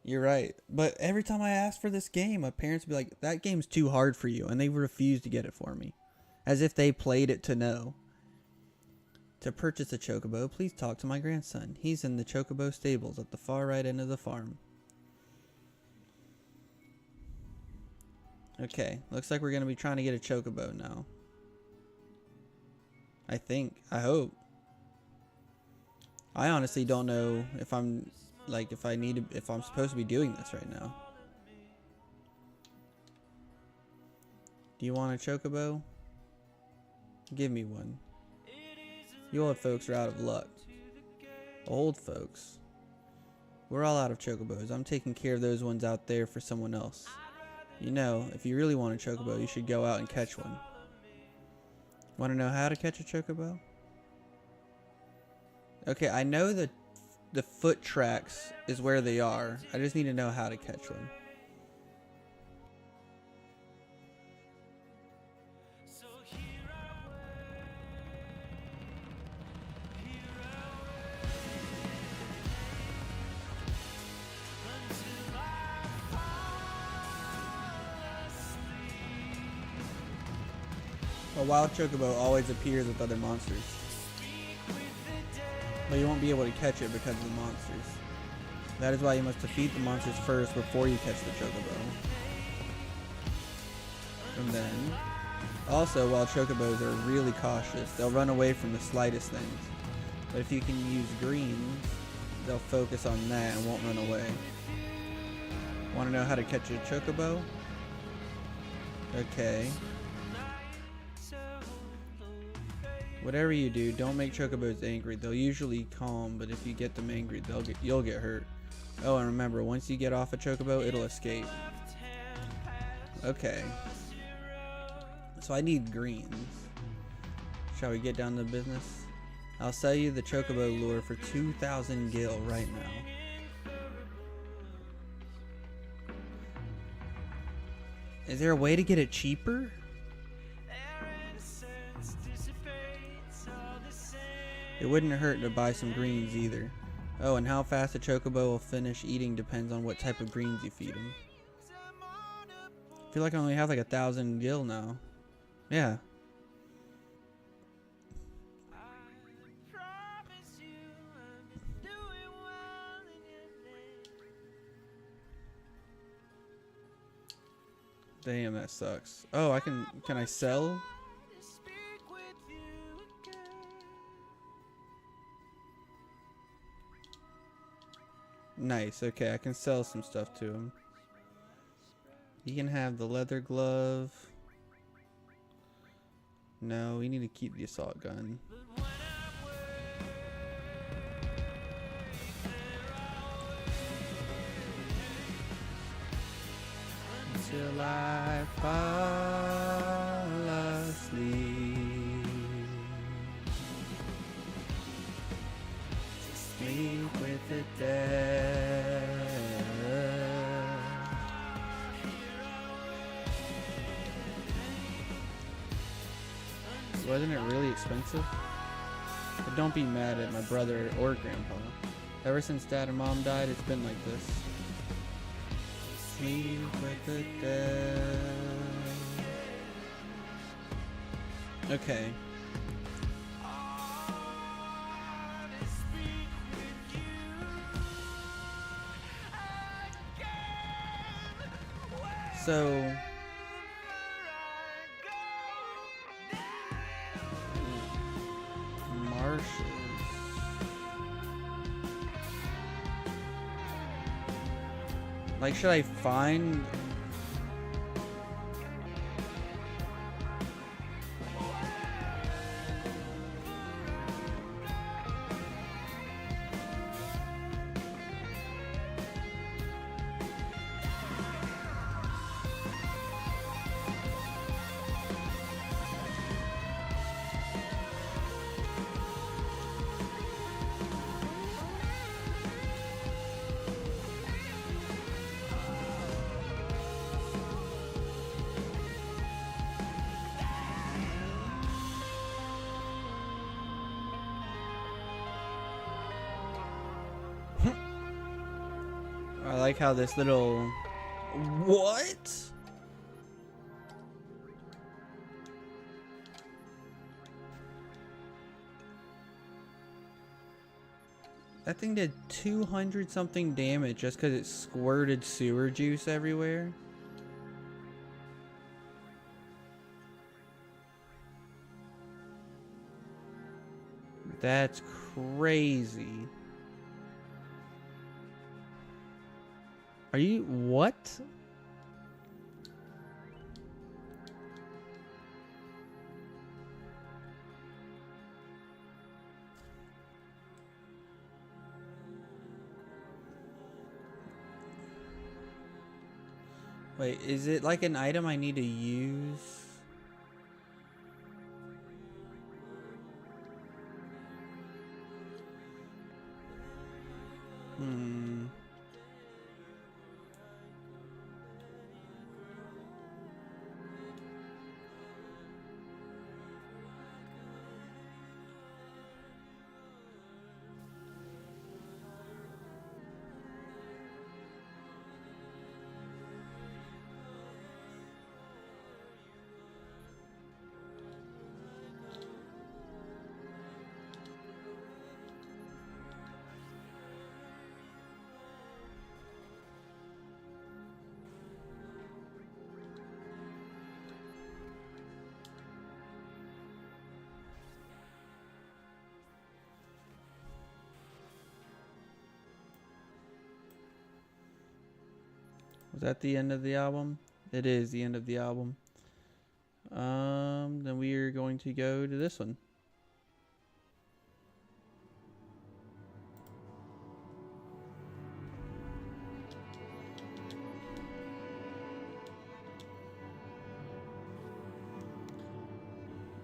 [SPEAKER 1] You're right. But every time I ask for this game, my parents would be like, that game's too hard for you. And they refuse to get it for me. As if they played it to know. To purchase a chocobo, please talk to my grandson. He's in the chocobo stables at the far right end of the farm. Okay, looks like we're going to be trying to get a chocobo now. I think. I hope. I honestly don't know if I'm, like, if I'm supposed to be doing this right now. Do you want a chocobo? Give me one. You old folks are out of luck. Old folks. We're all out of chocobos. I'm taking care of those ones out there for someone else. You know, if you really want a chocobo, you should go out and catch one. Want to know how to catch a chocobo? Okay, I know that the foot tracks is where they are. I just need to know how to catch one. A wild chocobo always appears with other monsters, but you won't be able to catch it because of the monsters. That is why you must defeat the monsters first before you catch the chocobo. And then, also, wild chocobos are really cautious. They'll run away from the slightest things. But if you can use greens, they'll focus on that and won't run away. Want to know how to catch a chocobo? Okay. Whatever you do, don't make chocobos angry. They'll usually calm, but if you get them angry, you'll get hurt. Oh, and remember, once you get off a chocobo, it'll escape. Okay. So I need greens. Shall we get down to business? I'll sell you the chocobo lure for 2,000 gil right now. Is there a way to get it cheaper? It wouldn't hurt to buy some greens either. Oh, and how fast a chocobo will finish eating depends on what type of greens you feed him. I feel like I only have like 1,000 gil now. Yeah. Damn, that sucks. Oh, can I sell? Nice, okay, I can sell some stuff to him. He can have the leather glove. No, we need to keep the assault gun. Until I fall asleep. Sleep with the dead. Wasn't it really expensive? But don't be mad at my brother or grandpa. Ever since dad and mom died, it's been like this. Sleep with the dead. Okay. So marshes. Like, should I find? I like how this little... What? That thing did 200 something damage just because it squirted sewer juice everywhere. That's crazy. Are you... what? Wait, is it like an item I need to use? Was that the end of the album? It is the end of the album. Then we are going to go to this one.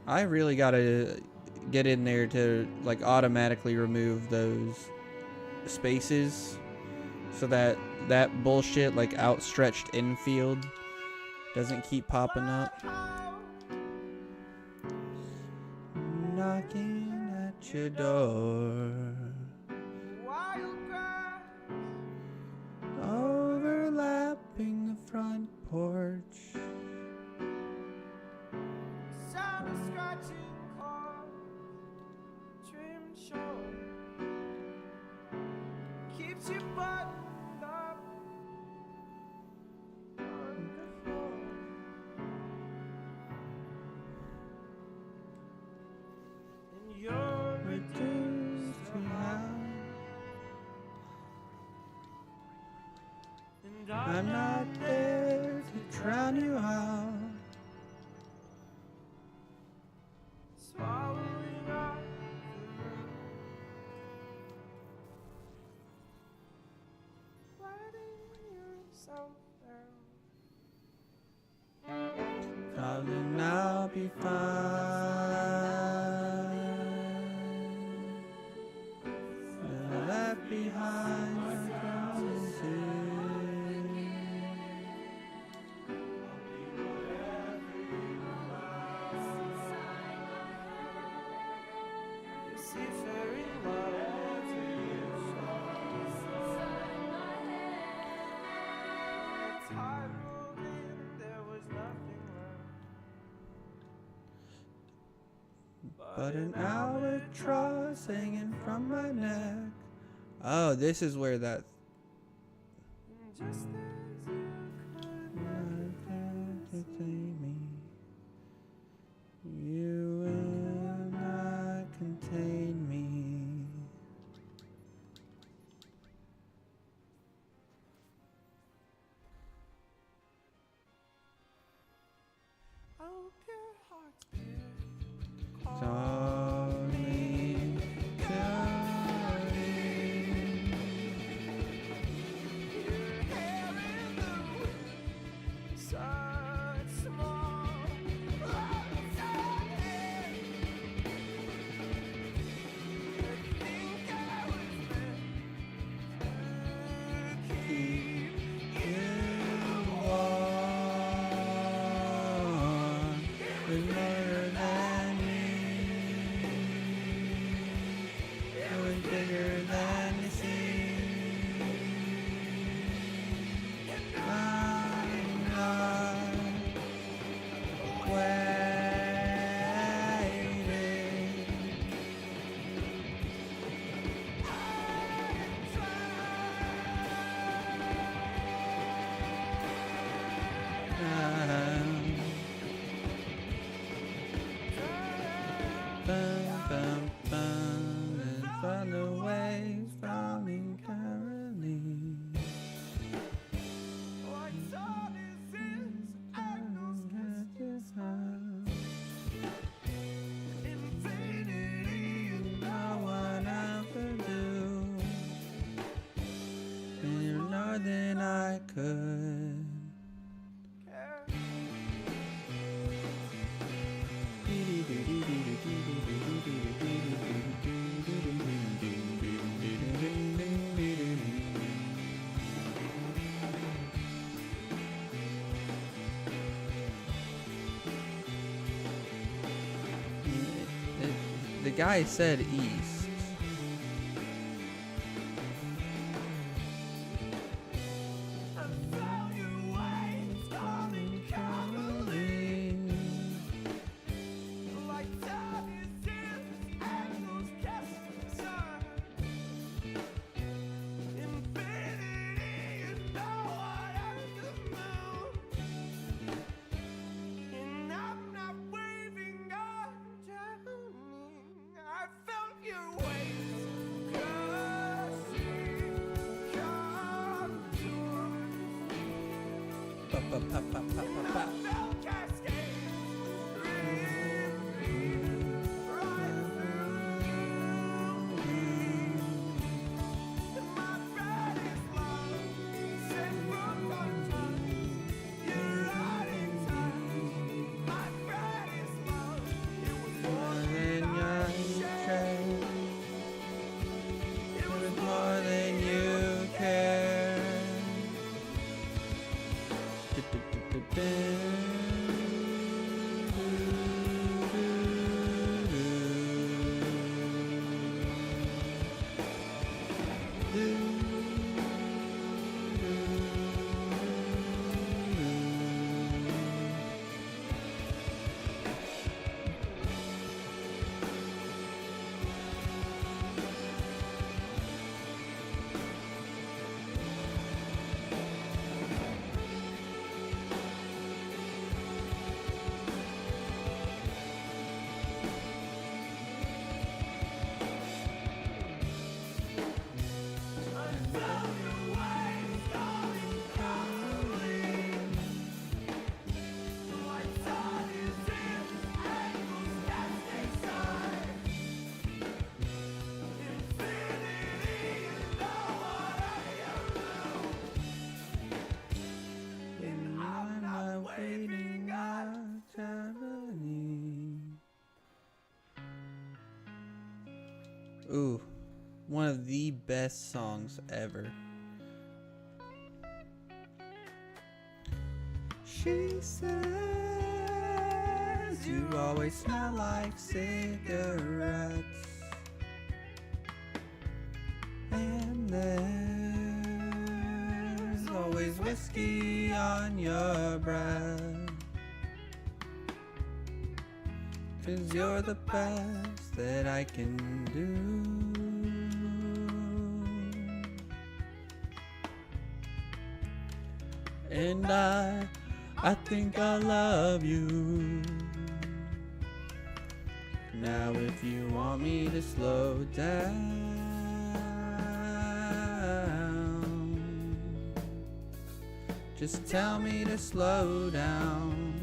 [SPEAKER 1] I really gotta get in there to like automatically remove those spaces so that that bullshit like outstretched infield doesn't keep popping up. Knocking at your door, overlapping the front porch. I'm not there to drown you out. Swallowing up letting yourself down. Darling, I'll be fine. Never left behind. but an albatross hanging from my neck. Oh, this is where that.
[SPEAKER 2] Just as you
[SPEAKER 1] Contain me. You will not contain me.
[SPEAKER 2] hope your heart's pure.
[SPEAKER 1] Calling, calling.
[SPEAKER 2] Your hair in the wind, such small clouds ahead. I think I was meant to keep you
[SPEAKER 1] warm, with more than me. It was bigger than you see. I'm not waiting. Bum, bum, bum, and find a way from entirely.
[SPEAKER 2] like tortoises and those castles. Infinity and
[SPEAKER 1] Know what I could do, and you know that I could.
[SPEAKER 2] care.
[SPEAKER 1] The guy said east.
[SPEAKER 2] I found your waves calling, calling. Like tortoises and those castles are. Infinity, you know what I can move. And I'm not waving, I'm drowning. I felt your waves crushing contours.
[SPEAKER 1] Pa, pa, pa, pa, pa, pa, pa.
[SPEAKER 2] I felt cascades right through me. My breath is long, sent from contours. You're right in time. My breath is long. It was more
[SPEAKER 1] Than
[SPEAKER 2] than I
[SPEAKER 1] you
[SPEAKER 2] shared.
[SPEAKER 1] care.
[SPEAKER 2] It
[SPEAKER 1] It
[SPEAKER 2] was
[SPEAKER 1] was more than you care. Ooh, one of the best songs ever. She says you always smell like cigarettes, and there's always whiskey on your breath. 'Cause you're the best that I can do. And I think I love you. Now if you want me to slow down, just tell me to slow down.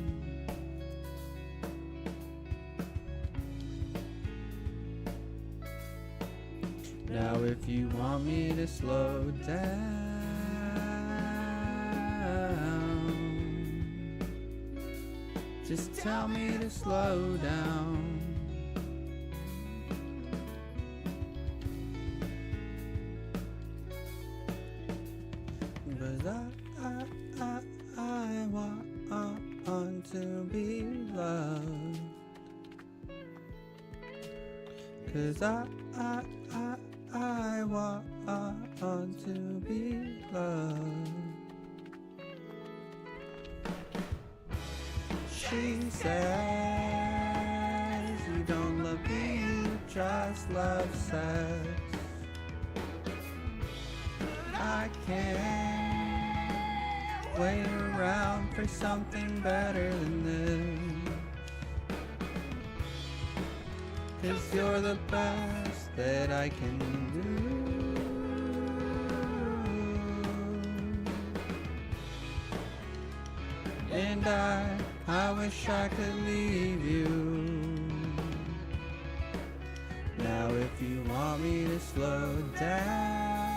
[SPEAKER 1] Now if you want me to slow down, just tell me to slow down. But I want to be loved. 'Cause I want to be loved. She says you don't love me, you just love sex. I can't wait around for something better than this. 'Cause you're the best that I can do. And I wish I could leave you. Now if you want me to slow down,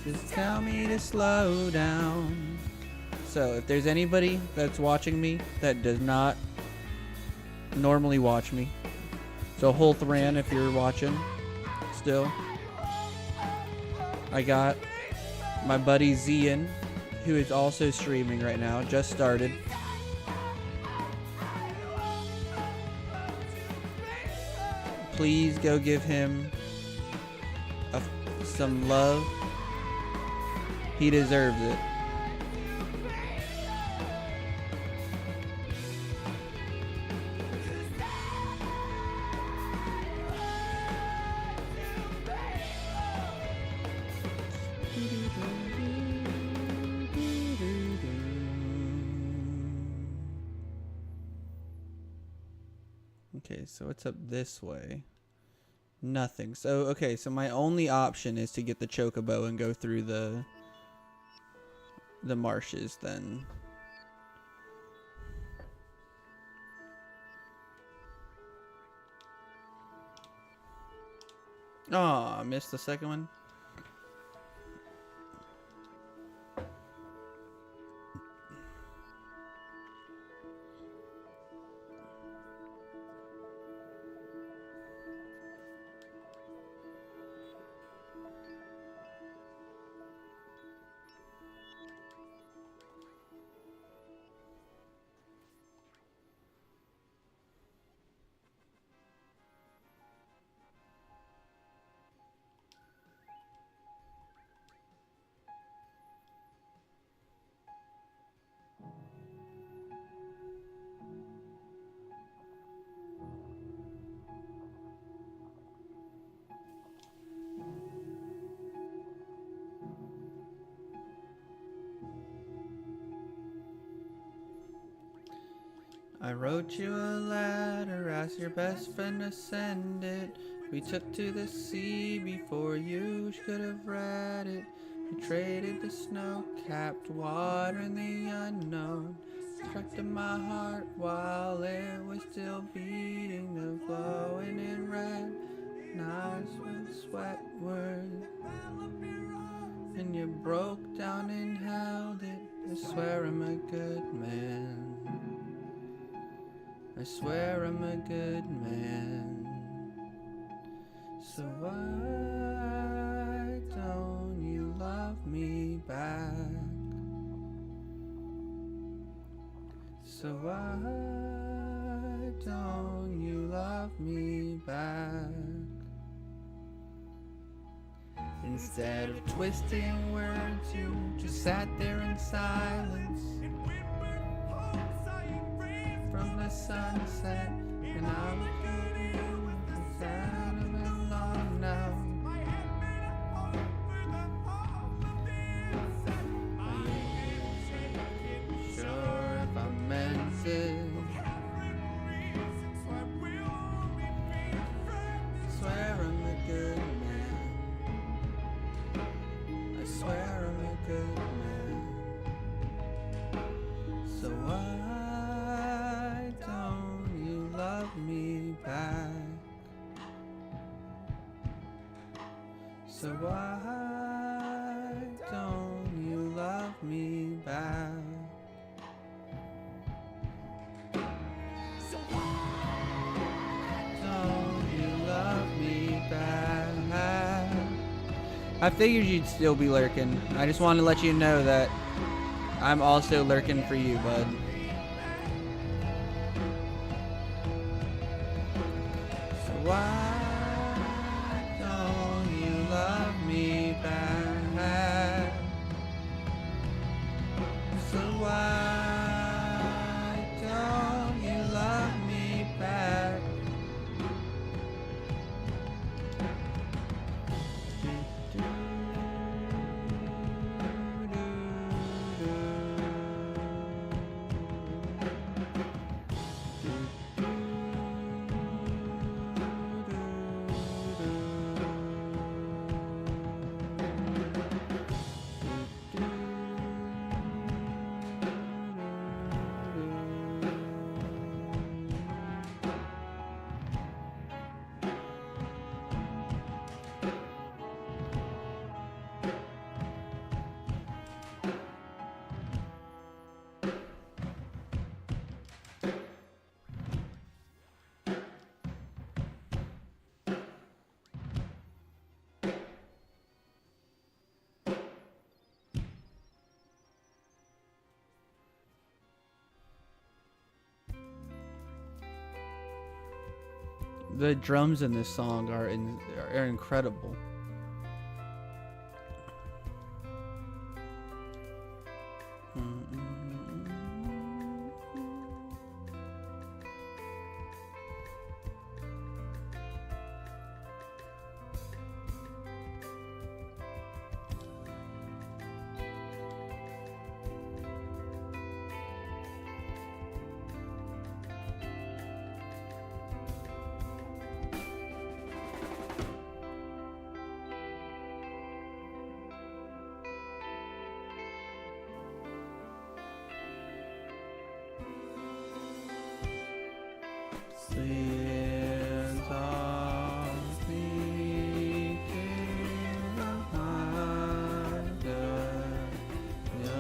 [SPEAKER 1] just tell me to slow down. So if there's anybody that's watching me that does not normally watch me, so Hulthran, if you're watching still, I got my buddy Zian, who is also streaming right now, just started. Please go give him some love. He deserves it. Okay, so it's up this way. Nothing. So, okay, so my only option is to get the chocobo and go through the marshes then. Oh, I missed the second one. I wrote you a letter, asked your best friend to send it. We took to the sea before you should have read it. We traded the snow-capped water in the unknown. Struck to my heart while it was still beating, the glowing in red. Nice with sweat words. And you broke down and held it. I swear I'm a good man. I swear I'm a good man. So why don't you love me back? So why don't you love me back? Instead of twisting words, you just sat there in silence. of the sunset, and I'm alone now. Sure if I meant it. Swear I'm a good man. I swear I'm a good man. So why don't you love me back? So why don't you love me back? So why don't you love me back? I figured you'd still be lurking. I just wanted to let you know that I'm also lurking for you, bud. So why don't you love me back? So why don't you love me back? The drums in this song are incredible. Sins of me to under your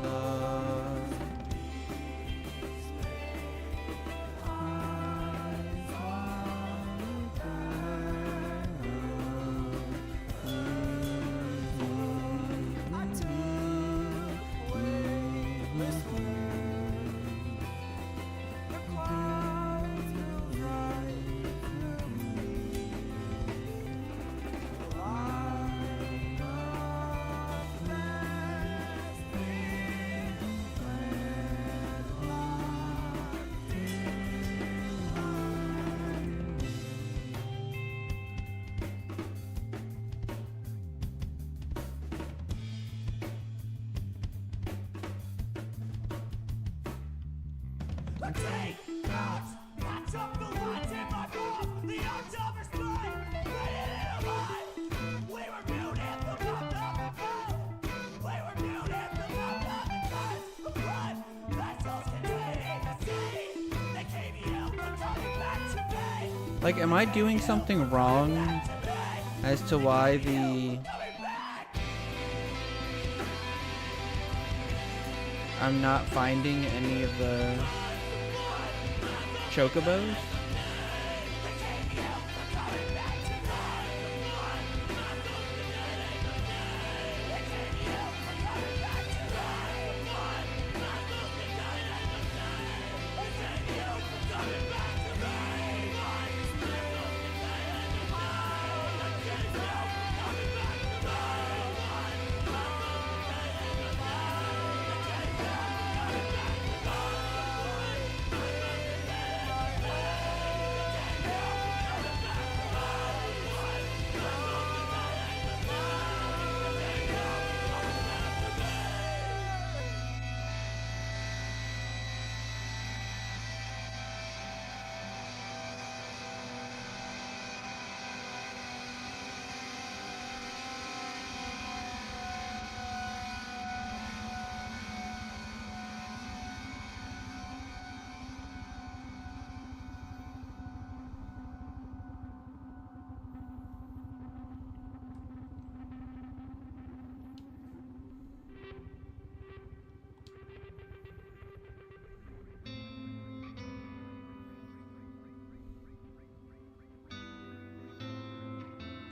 [SPEAKER 1] love.
[SPEAKER 3] Take notes, watch up the lines in my mouth. The October spine, ready to alive. We were viewed at the mouth of the blood. We were viewed at the mouth of the tides of blood. Vessels containing the sea. They came here, but coming back to me.
[SPEAKER 1] Like, am I doing something wrong as to why I'm not finding any of the chocobos?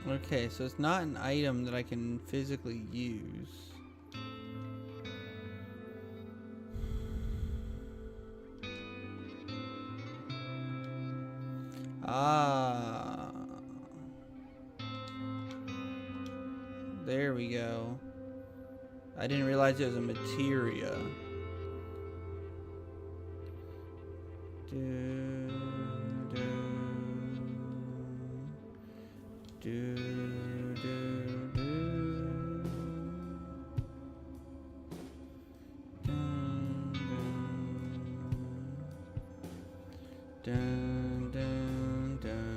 [SPEAKER 1] Okay, so it's not an item that I can physically use. Ah. There we go. I didn't realize it was a materia. Dun, dun, dun, dun.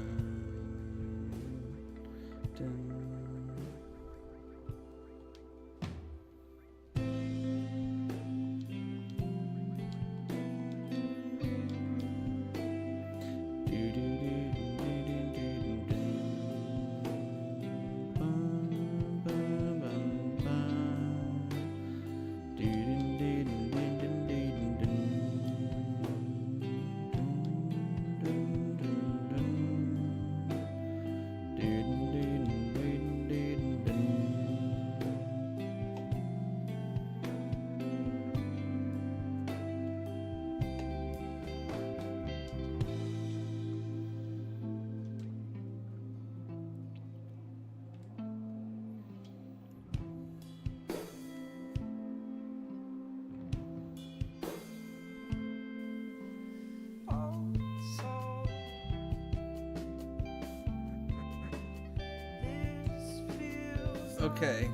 [SPEAKER 1] Okay.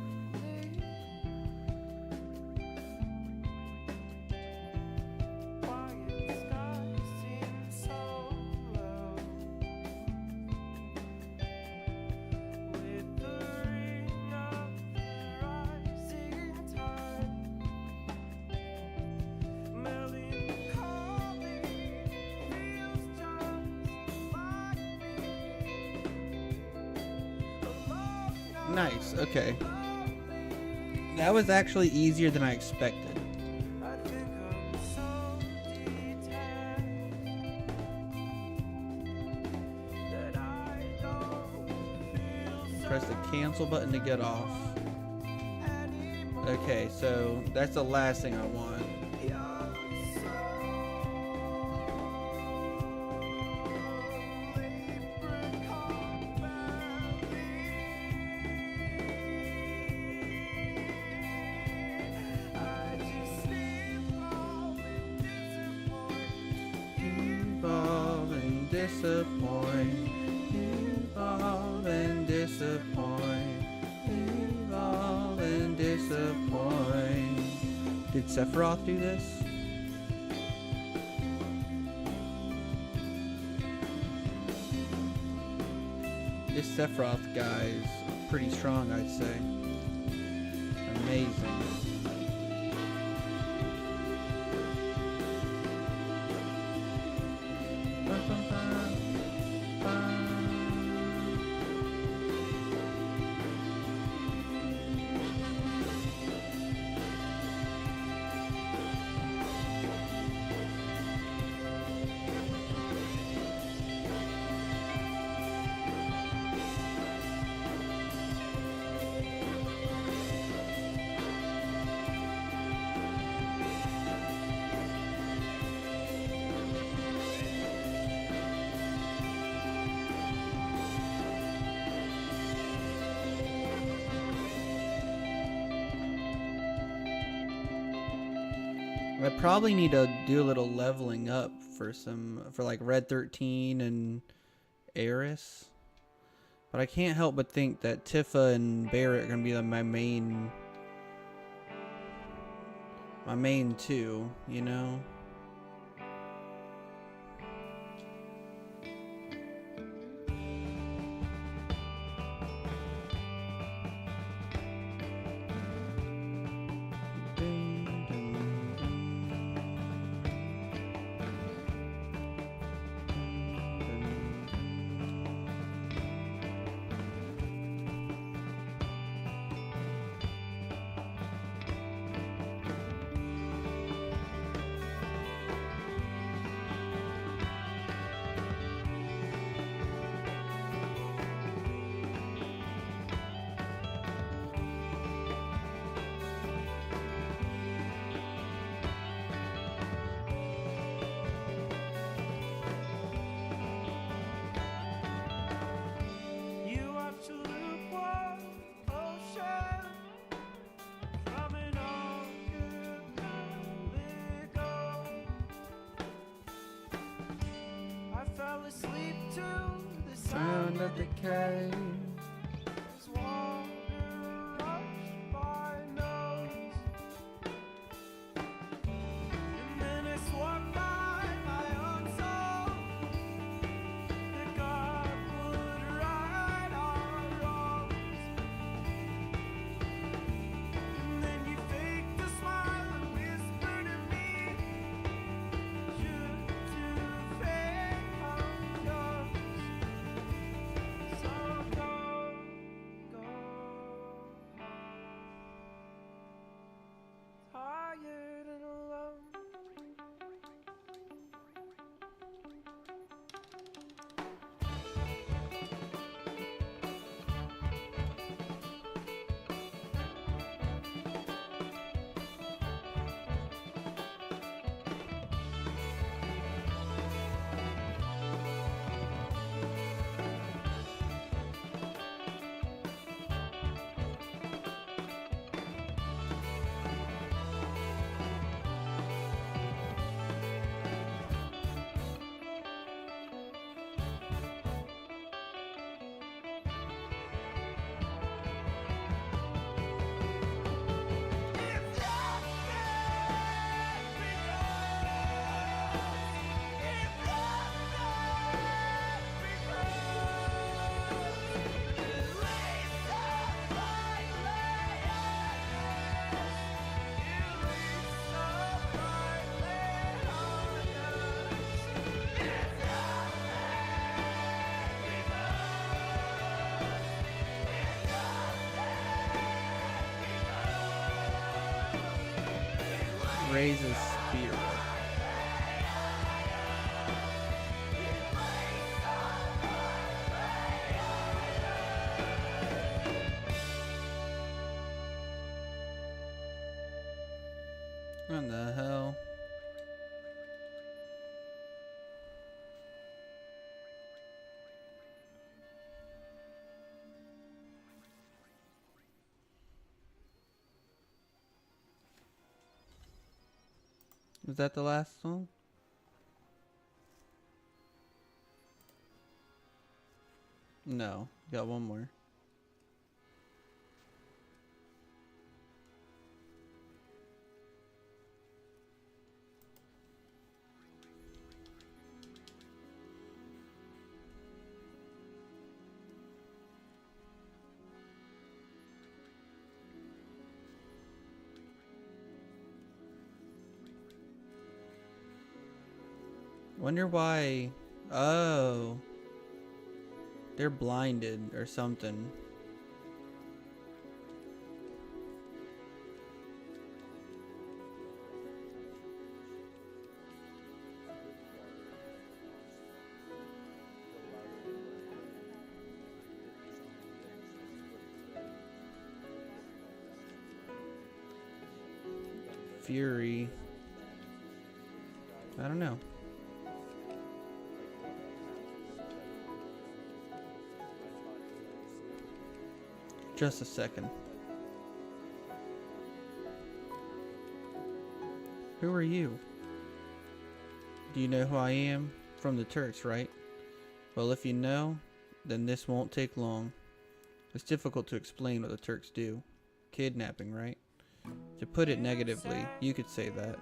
[SPEAKER 1] Nice, okay. That was actually easier than I expected. Press the cancel button to get off. Okay, so that's the last thing I want. Disappoint, evolve and disappoint, evolve and disappoint. Did Sephiroth do this? This Sephiroth guy is pretty strong, I'd say. Amazing. I probably need to do a little leveling up for like Red 13 and Eris. But I can't help but think that Tifa and Barret are gonna be my main two, you know? sound of decay.
[SPEAKER 2] As water rushed by nose, and then I swung by my own soul, that God would right our wrongs. And then you faked a smile and whispered to me, "Should to fake hunger." So go, go home, tired and alone.
[SPEAKER 1] Raise a spear. What the hell? Was that the last song? No, got one more. Wonder why. Oh. They're blinded or something. Fury. I don't know. Just a second. Who are you? Do you know who I am? From the Turks, right? Well, if you know, then this won't take long. It's difficult to explain what the Turks do. Kidnapping, right? To put it negatively, you could say that.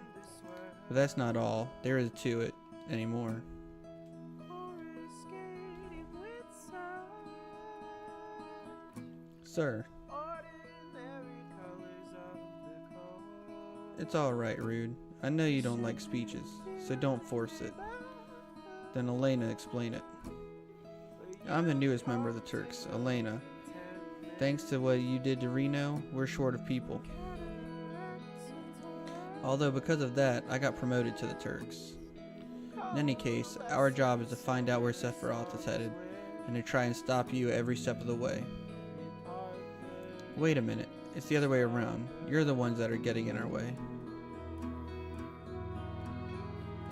[SPEAKER 1] But that's not all there is to it anymore. Sir. It's alright, Rude. I know you don't like speeches, so don't force it. Then Elena, explain it. I'm the newest member of the Turks, Elena. Thanks to what you did to Reno, we're short of people. Although because of that, I got promoted to the Turks. In any case, our job is to find out where Sephiroth is headed, and to try and stop you every step of the way. Wait a minute, it's the other way around. You're the ones that are getting in our way.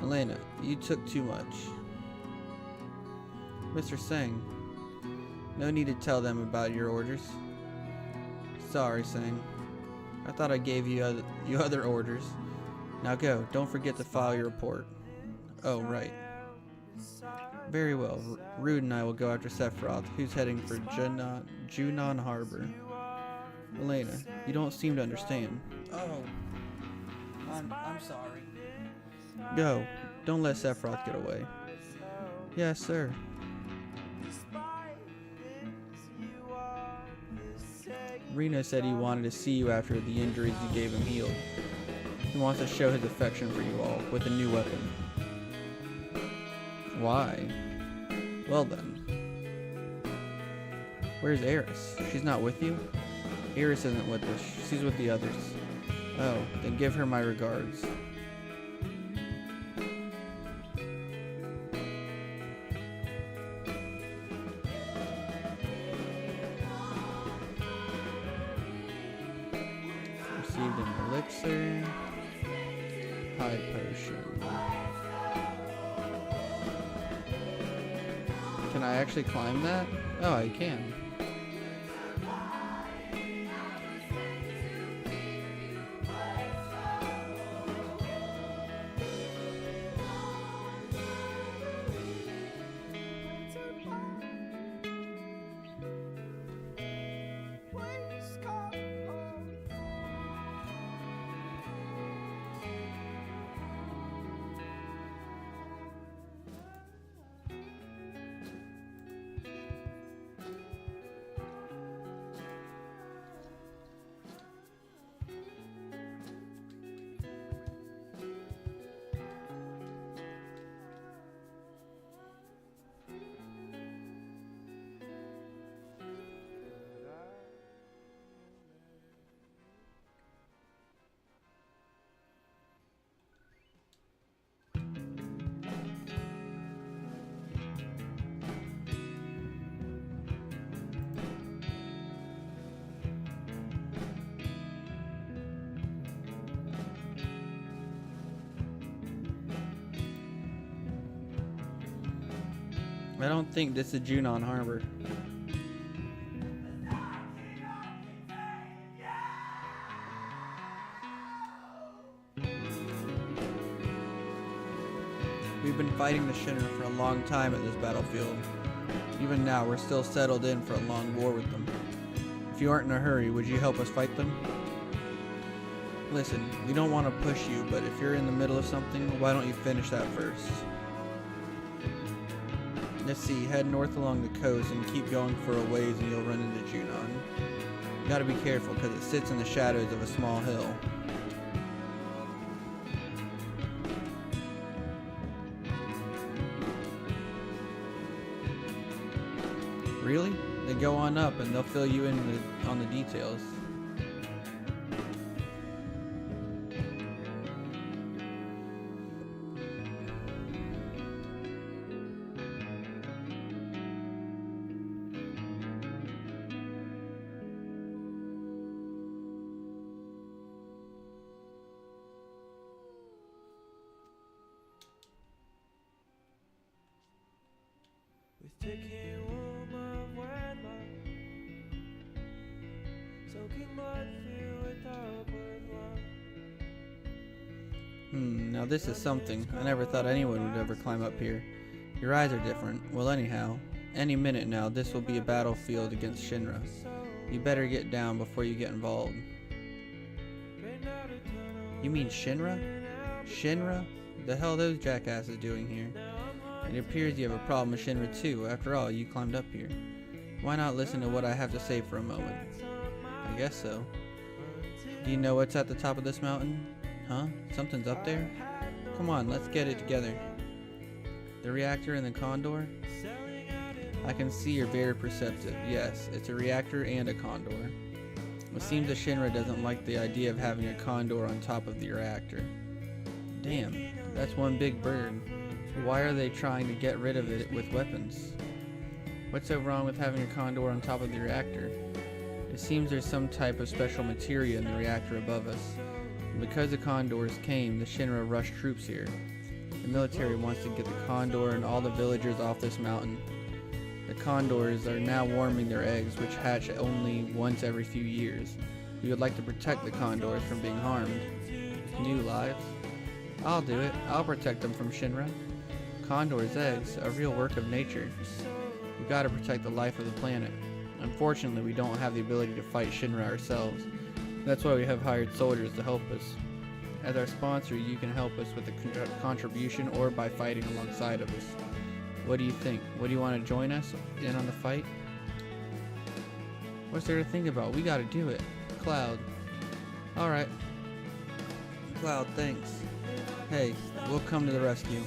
[SPEAKER 1] Elena, you took too much. Mr. Sang, no need to tell them about your orders. Sorry, Sang. I thought I gave you other orders. Now go, don't forget to file your report. Oh, right. Very well. Rude and I will go after Sephiroth, who's heading for Junon Harbor. Elena, you don't seem to understand.
[SPEAKER 4] Oh, I'm sorry.
[SPEAKER 1] Go. Don't let Sephiroth get away. Yes, sir. Reno said he wanted to see you after the injuries you gave him healed. He wants to show his affection for you all with a new weapon. Why? Well then. Where's Eris? She's not with you? Eris isn't with us. She's with the others. Oh, then give her my regards. Received an elixir. High potion. Can I actually climb that? Oh, I can. I don't think this is Junon Harbor. We've been fighting the Shinra for a long time at this battlefield. Even now, we're still settled in for a long war with them. If you aren't in a hurry, would you help us fight them? Listen, we don't want to push you, but if you're in the middle of something, why don't you finish that first? Let's see, head north along the coast and keep going for a ways and you'll run into Junon. You gotta be careful because it sits in the shadows of a small hill. Really? Then go on up and they'll fill you in on the details.
[SPEAKER 2] With taking warm of wedlock, soaking blood through without bloodlock.
[SPEAKER 1] Now this is something. I never thought anyone would ever climb up here. Your eyes are different. Well, anyhow, any minute now, this will be a battlefield against Shinra. You better get down before you get involved. You mean Shinra? Shinra? The hell are those jackasses doing here? It appears you have a problem with Shinra too. After all, you climbed up here. Why not listen to what I have to say for a moment? I guess so. Do you know what's at the top of this mountain? Huh? Something's up there? Come on, let's get it together. The reactor and the condor? I can see you're very perceptive. Yes, it's a reactor and a condor. It seems the Shinra doesn't like the idea of having a condor on top of the reactor. Damn, that's one big bird. Why are they trying to get rid of it with weapons? What's so wrong with having a condor on top of the reactor? It seems there's some type of special materia in the reactor above us. And because the condors came, the Shinra rushed troops here. The military wants to get the condor and all the villagers off this mountain. The condors are now warming their eggs, which hatch only once every few years. We would like to protect the condors from being harmed. New lives? I'll do it. I'll protect them from Shinra. condor's eggs, a real work of nature. We gotta protect the life of the planet. Unfortunately, we don't have the ability to fight Shinra ourselves. That's why we have hired soldiers to help us. As our sponsor, you can help us with a contribution or by fighting alongside of us. What do you think? What do you want to join us in on the fight? What's there to think about? We gotta do it. Cloud. Alright. Cloud, thanks. Hey, we'll come to the rescue.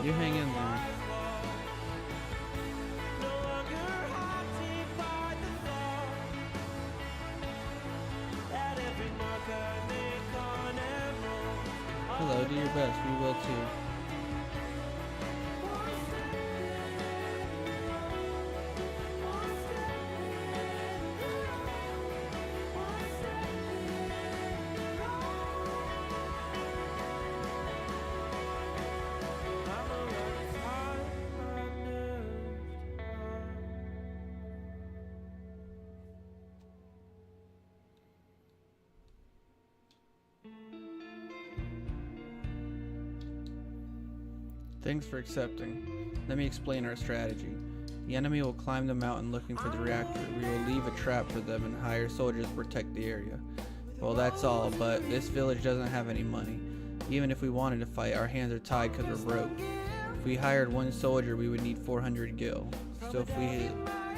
[SPEAKER 1] You hang in there. Hello, do your best. We will too. Thanks for accepting. Let me explain our strategy. The enemy will climb the mountain looking for the reactor. We will leave a trap for them and hire soldiers to protect the area. Well, that's all, but this village doesn't have any money. Even if we wanted to fight, our hands are tied because we're broke. If we hired one soldier, we would need 400 gil. So if we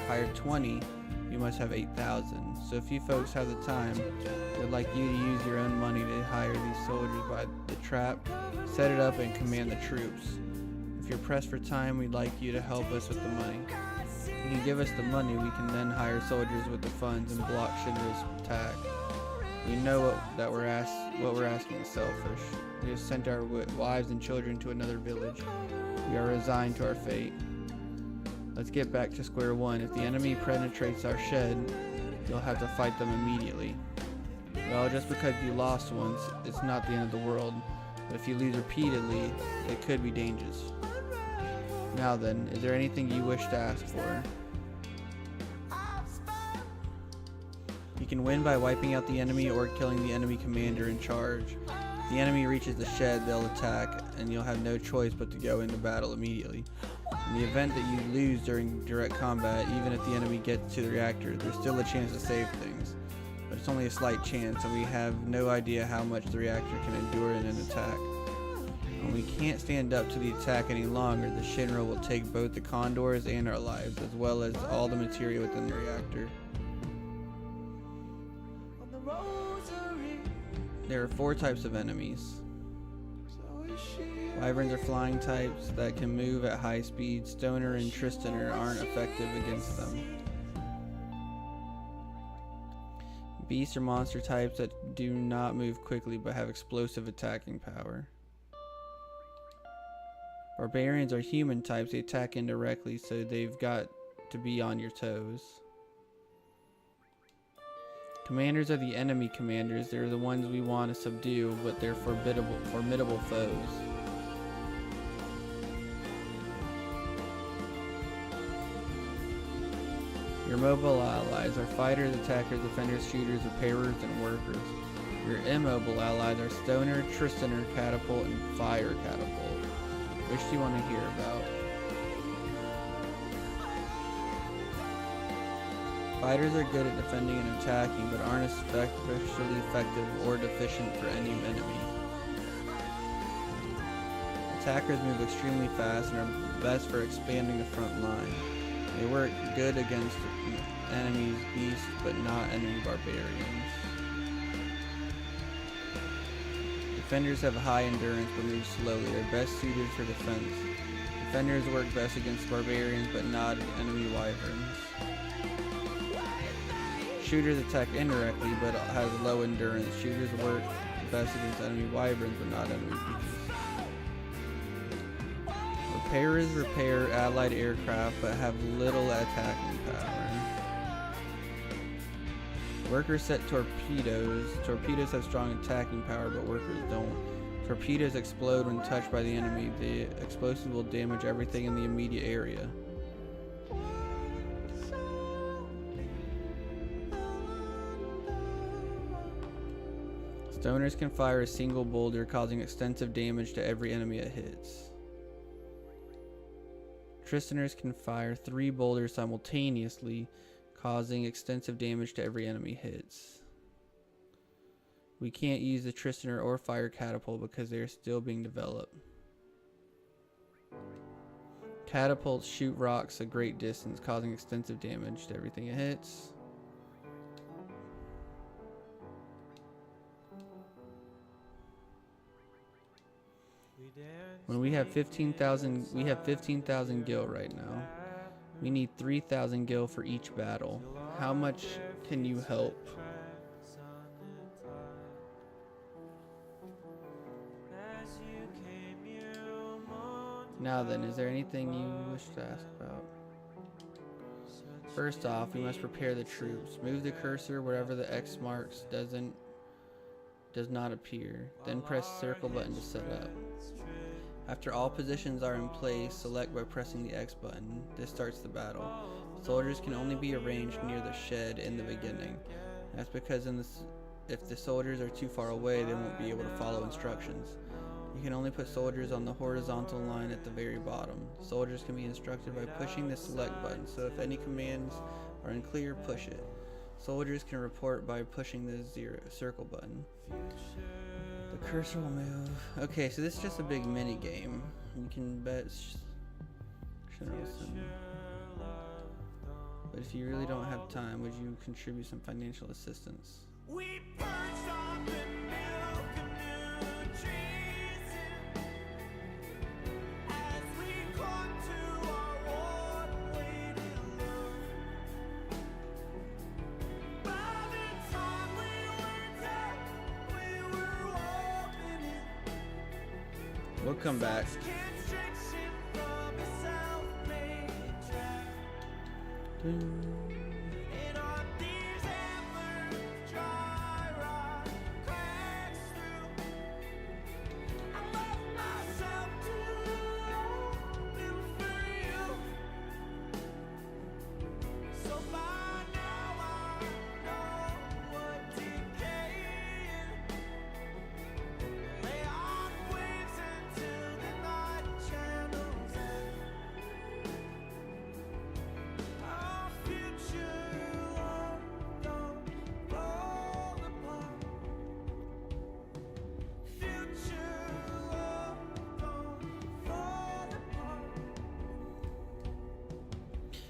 [SPEAKER 1] hired 20, we must have 8,000. So if you folks have the time, we'd like you to use your own money to hire these soldiers by the trap, set it up, and command the troops. If you're pressed for time, we'd like you to help us with the money. If you give us the money, we can then hire soldiers with the funds and block Shinra's attack. We know what we're asking is selfish. We have sent our wives and children to another village. We are resigned to our fate. Let's get back to square one. If the enemy penetrates our shed, you'll have to fight them immediately. Well, just because you lost once, it's not the end of the world. But if you lose repeatedly, it could be dangerous. Now then, is there anything you wish to ask for? You can win by wiping out the enemy or killing the enemy commander in charge. If the enemy reaches the shed, they'll attack, and you'll have no choice but to go into battle immediately. In the event that you lose during direct combat, even if the enemy gets to the reactor, there's still a chance to save things. But it's only a slight chance, and we have no idea how much the reactor can endure in an attack. When we can't stand up to the attack any longer, the Shinra will take both the condors and our lives, as well as all the material within the reactor. There are 4 types of enemies. Wyverns are flying types that can move at high speed. Stoner and Tristaner aren't effective against them. Beasts are monster types that do not move quickly but have explosive attacking power. Barbarians are human types. They attack indirectly, so they've got to be on your toes. Commanders are the enemy commanders. They're the ones we want to subdue, but they're formidable foes. Your mobile allies are fighters, attackers, defenders, shooters, repairers, and workers. Your immobile allies are Stoner, Tristaner, Catapult, and Fire Catapult. Which do you want to hear about? Fighters are good at defending and attacking, but aren't especially effective or deficient for any enemy. Attackers move extremely fast and are best for expanding the front line. They work good against enemies, beasts, but not enemy barbarians. Defenders have high endurance but move slowly. They're best suited for defense. Defenders work best against barbarians but not enemy wyverns. Shooters attack indirectly but has low endurance. Shooters work best against enemy wyverns but not enemy bees. Repairers repair allied aircraft but have little attacking power. Workers set torpedoes. Torpedoes have strong attacking power, but workers don't. Torpedoes explode when touched by the enemy. The explosive will damage everything in the immediate area. Stoners can fire a single boulder, causing extensive damage to every enemy it hits. Tristaners can fire 3 boulders simultaneously, causing extensive damage to every enemy hits. We can't use the Tristaner or fire catapult because they are still being developed. Catapults shoot rocks a great distance, causing extensive damage to everything it hits. When we have 15,000 gil right now. We need 3,000 gil for each battle. How much can you help? Now then, is there anything you wish to ask about? First off, we must prepare the troops. Move the cursor wherever the X marks does not appear. Then press circle button to set up. After all positions are in place, select by pressing the X button. This starts the battle. Soldiers can only be arranged near the shed in the beginning. That's because if the soldiers are too far away, they won't be able to follow instructions. You can only put soldiers on the horizontal line at the very bottom. Soldiers can be instructed by pushing the select button, so if any commands are unclear, push it. Soldiers can report by pushing the circle button. The cursor will move. Okay, so this is just a big mini game. You can bet but if you really don't have time, would you contribute some financial assistance?
[SPEAKER 3] We perched on the milk and nutrition as we clung to our one-way look. By the time we went out, we were walking in.
[SPEAKER 1] We'll come back.
[SPEAKER 3] Constriction from a self-made trap. And on these antlers, dry rock cracks through. I left myself to live for you. So by now I know what decaying. Lay on waves until the night channels end. Our future love don't fall apart. Future love don't fall apart.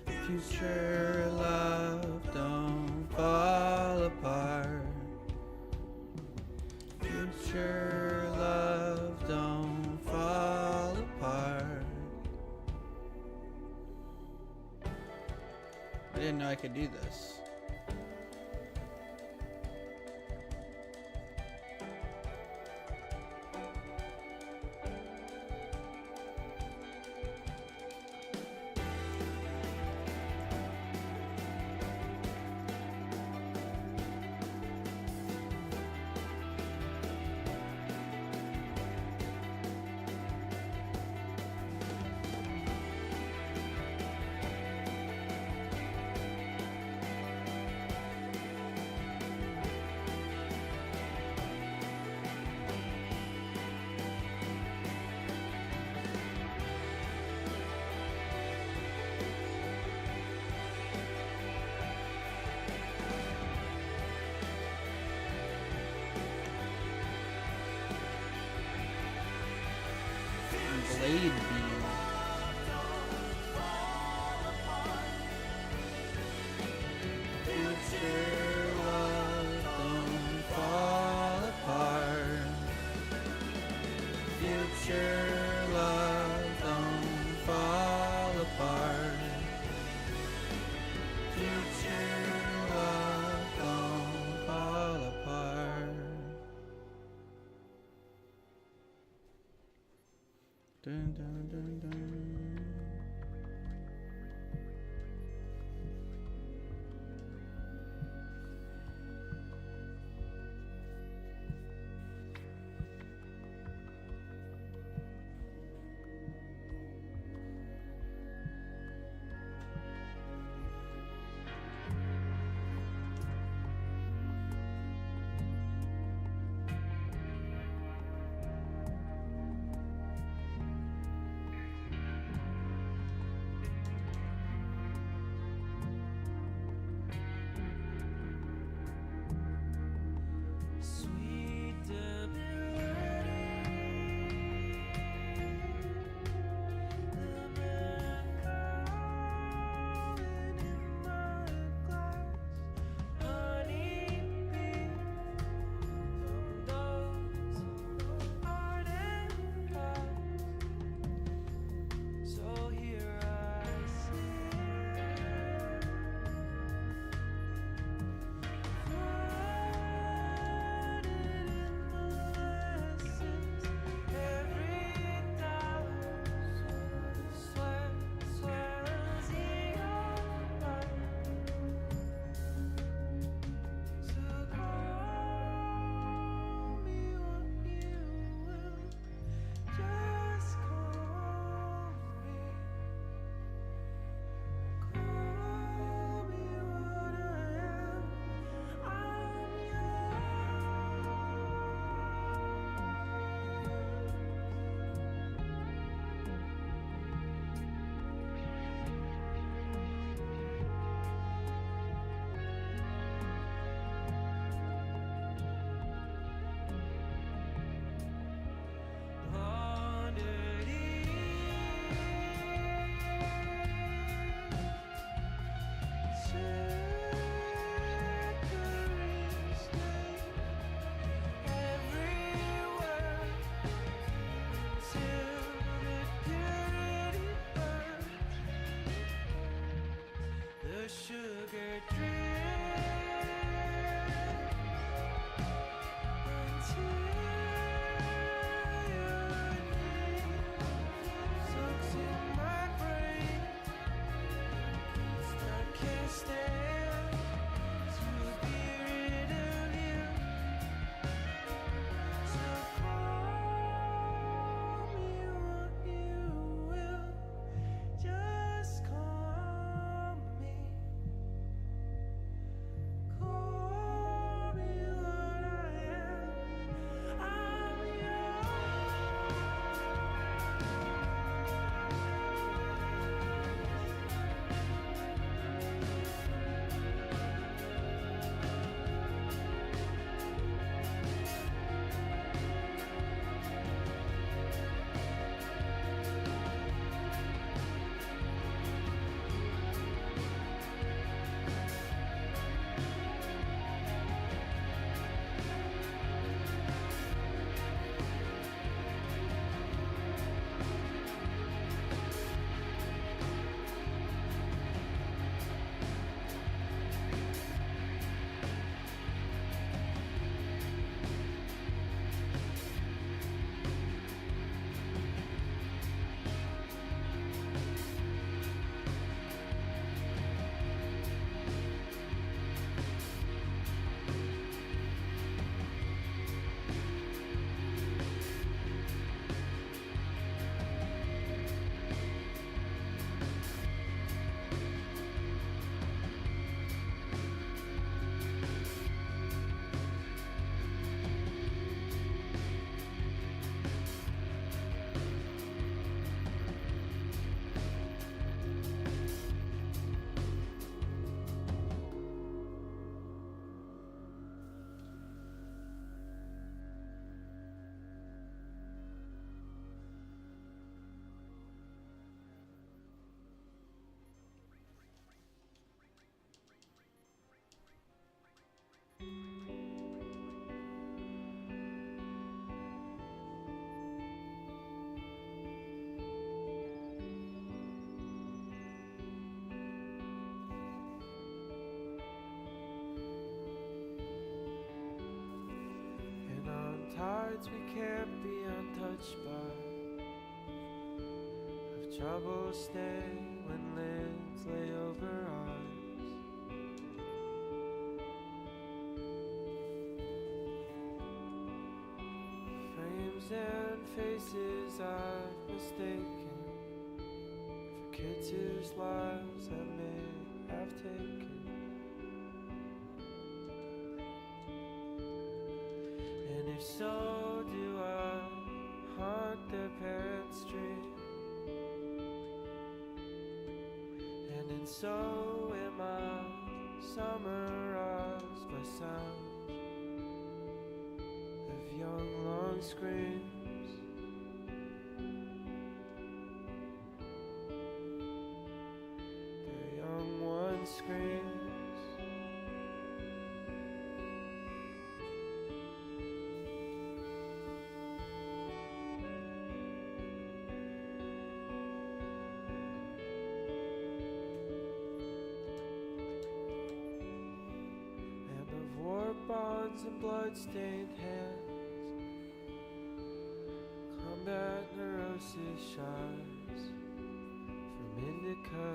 [SPEAKER 1] Future love don't fall apart. Future love don't fall apart. I didn't know I could do this. Blade beam. Future love don't fall apart. Dun, dun, dun, dun.
[SPEAKER 2] Sweet debility, the man calling in my glass, honey bee from those ardent eyes. So here I sit, sugar drip until your name soaks in my brain. I can't stand to be rid of you. So call me what you will, just call me. Call me what I am. I'm and on tides we can't be untouched by. troubles stay when lids lay over eyes. Frames and faces I've mistaken for kids whose lives I may have taken. And if so, do I haunt their parents' dream? And in so am I summarized by sounds of young long screams. Their young one screams. And of war bonds and blood-stained hands, combat neurosis shines from indica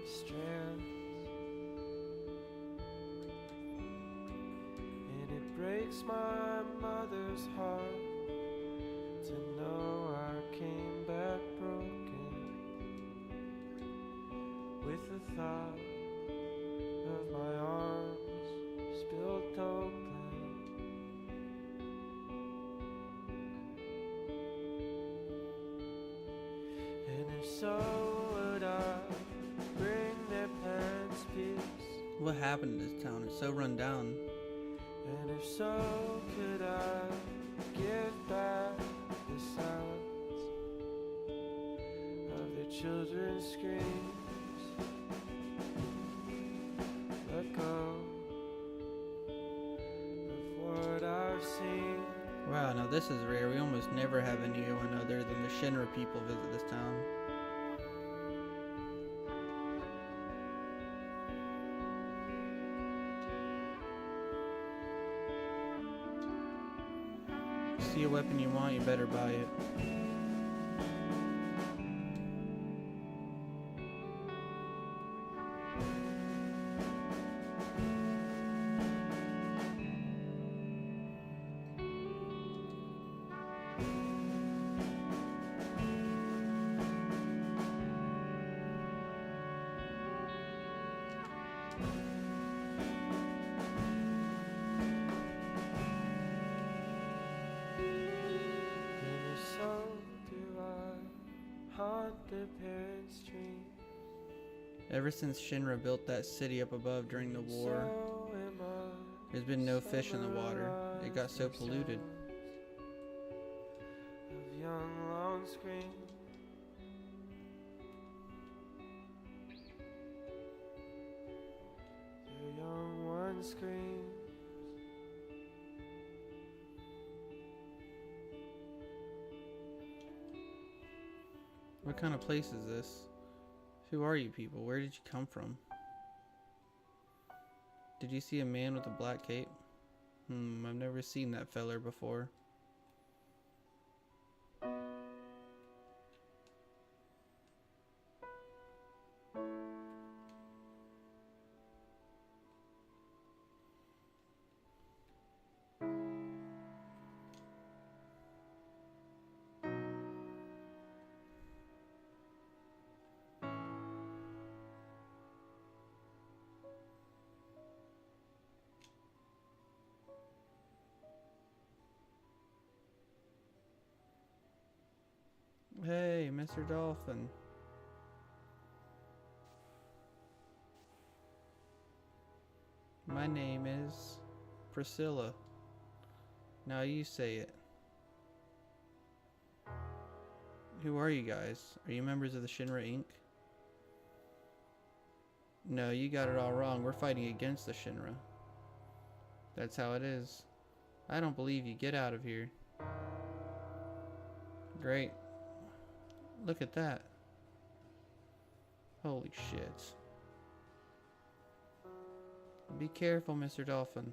[SPEAKER 2] strands. And it breaks my mother's heart to know I came back broken, with the thought of my arms spilled open. And if so, would I bring their parents peace?
[SPEAKER 1] What happened to this town? It's so run down.
[SPEAKER 2] And if so, could I give back the sounds of their children's screams? Let go of what I've seen.
[SPEAKER 1] Wow, now this is rare. We almost never have anyone other than the Shinra people visit this town. See a weapon you want, you better buy it.
[SPEAKER 2] And if so, do I haunt their parents' dream?
[SPEAKER 1] Ever since Shinra built that city up above during the war,
[SPEAKER 2] So am I
[SPEAKER 1] there's been no fish in the water. It got so polluted.
[SPEAKER 2] of young long screams. Their young one screams.
[SPEAKER 1] What kind of place is this? Who are you people? Where did you come from? Did you see a man with a black cape? I've never seen that feller before. Hey, Mr. Dolphin. My name is Priscilla. Now you say it. Who are you guys? Are you members of the Shinra Inc.? No, you got it all wrong. We're fighting against the Shinra. That's how it is. I don't believe you. Get out of here. Great. Look at that. Holy shit. Be careful, Mr. Dolphin.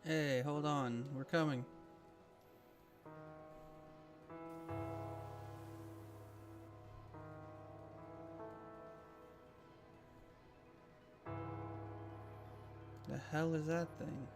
[SPEAKER 1] Hey, hold on. We're coming. hell is that thing?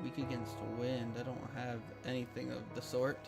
[SPEAKER 1] Weak against wind. I don't have anything of the sort.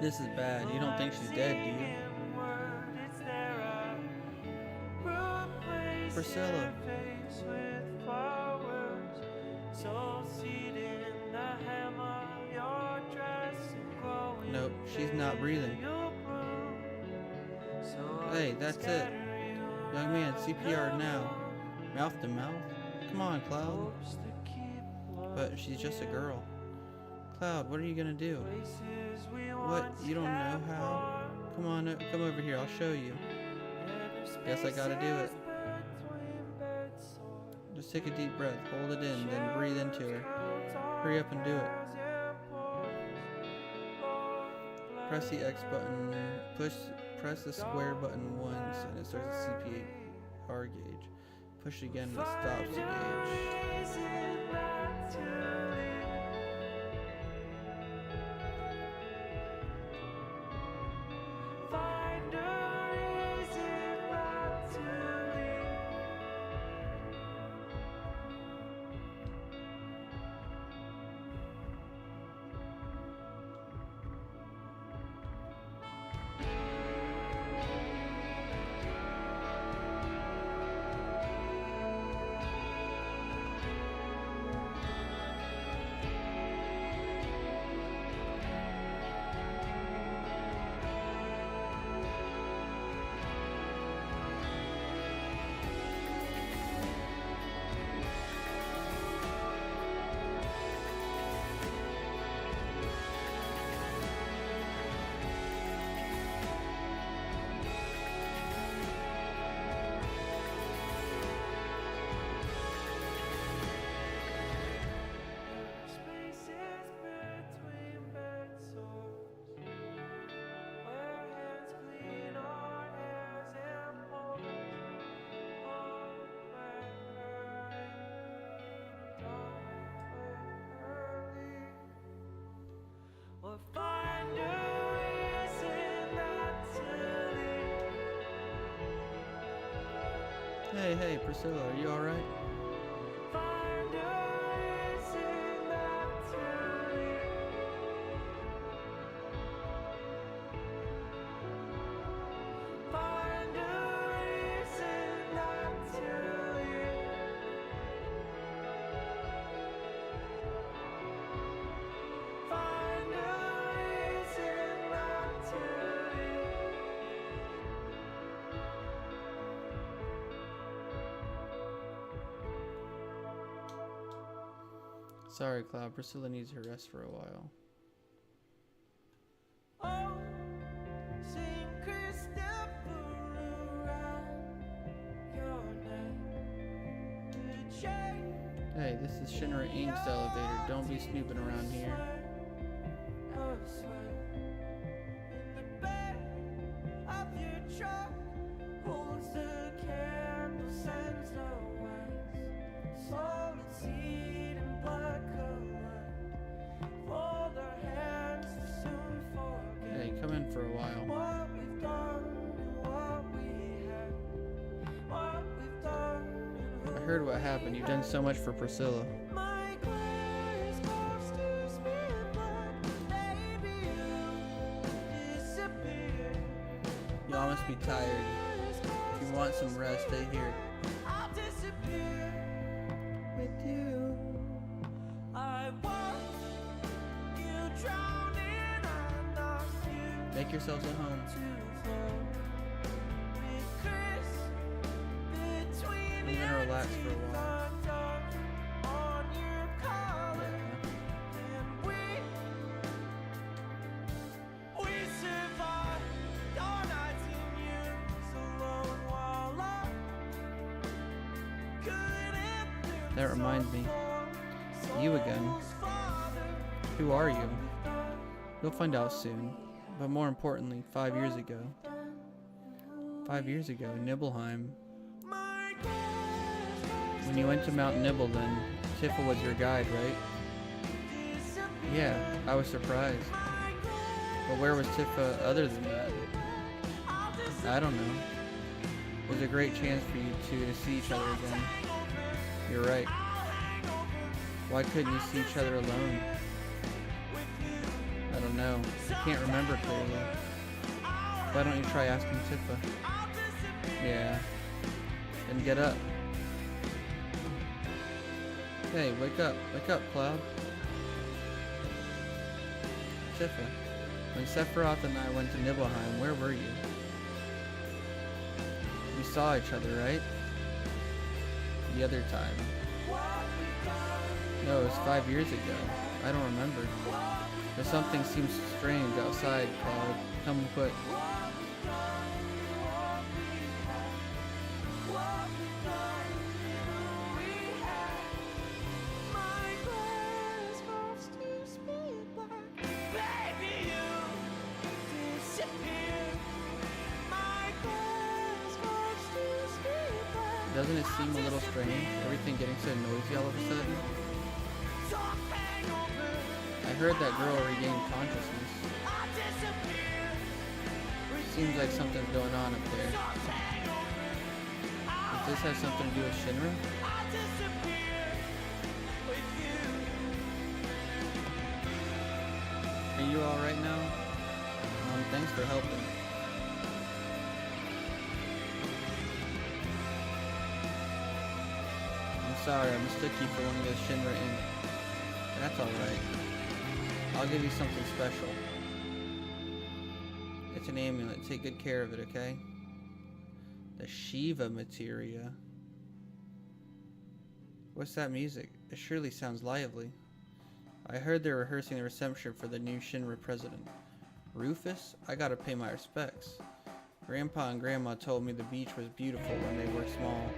[SPEAKER 1] This is bad. You don't think she's dead, do you? Priscilla. Nope, she's not breathing. Hey, that's it. Young man, CPR now. Mouth to mouth? Come on, Cloud. But she's just a girl. Cloud, what are you gonna do? What? You don't know how? Come on, come over here, I'll show you. Guess I gotta do it. Just take a deep breath, hold it in, then breathe into her. Hurry up and do it. Press the X button, press the square button once, and it starts the CPR gauge. Push it again, and it stops the gauge.
[SPEAKER 2] or find a reason not to leave.
[SPEAKER 1] Hey, Priscilla, are you alright?
[SPEAKER 2] Find a reason not to leave. Find a reason not to leave. Find a reason not to leave.
[SPEAKER 1] Sorry, Cloud. Priscilla needs her rest for a while.
[SPEAKER 2] Oh, Saint Christopher around your neck. The chain
[SPEAKER 1] Hey, this is Shinra Inc.'s elevator. Don't be snooping around here.
[SPEAKER 2] of sweat in the back of your truck holds the candle, sends the wax, solid seed and blood color. Fold our hands to soon forget.
[SPEAKER 1] Hey, come in for a while.
[SPEAKER 2] What we've done and what we have. What we've done and
[SPEAKER 1] I heard what happened. You've done so much for Priscilla.
[SPEAKER 2] my glass goes to spit black. Baby, you disappear.
[SPEAKER 1] Y'all must be tired. If you want some rest, stay here.
[SPEAKER 2] I'll disappear with you. I want you drowning. I knock you
[SPEAKER 1] Make yourselves at home.
[SPEAKER 2] to fall. With Chris between
[SPEAKER 1] I'm gonna relax for a while.
[SPEAKER 2] the dark on your collar. And we survived our nights in years alone while I couldn't.
[SPEAKER 1] That reminds me. You again. Who are you? You'll find out soon. But more importantly, 5 years ago. 5 years ago, in Nibelheim. When you went to Mount Nibelden, Tifa was your guide, right? Yeah, I was surprised. But where was Tifa other than that? I don't know. It was a great chance for you two to see each other again. You're right. Why couldn't you see each other alone? I don't know. I can't remember clearly. Why don't you try asking Tifa? Yeah. Then get up. Hey, wake up, Cloud. Tifa, when Sephiroth and I went to Nibelheim, where were you? We saw each other, right? The other time. No, it was 5 years ago. I don't remember. But something seems strange outside, Cloud. Come quick. Doesn't it seem a little strange? Everything getting so noisy all of a sudden? I heard that girl regained consciousness. Seems like something's going on up there. Does this have something to do with Shinra? Are you alright now? Thanks for helping. I'm sorry, I mistook you for one of those Shinra Inc. That's alright. I'll give you something special. It's an amulet. Take good care of it, okay? The Shiva materia. What's that music? It surely sounds lively. I heard they're rehearsing the reception for the new Shinra president. Rufus? I gotta pay my respects. Grandpa and Grandma told me the beach was beautiful when they were small.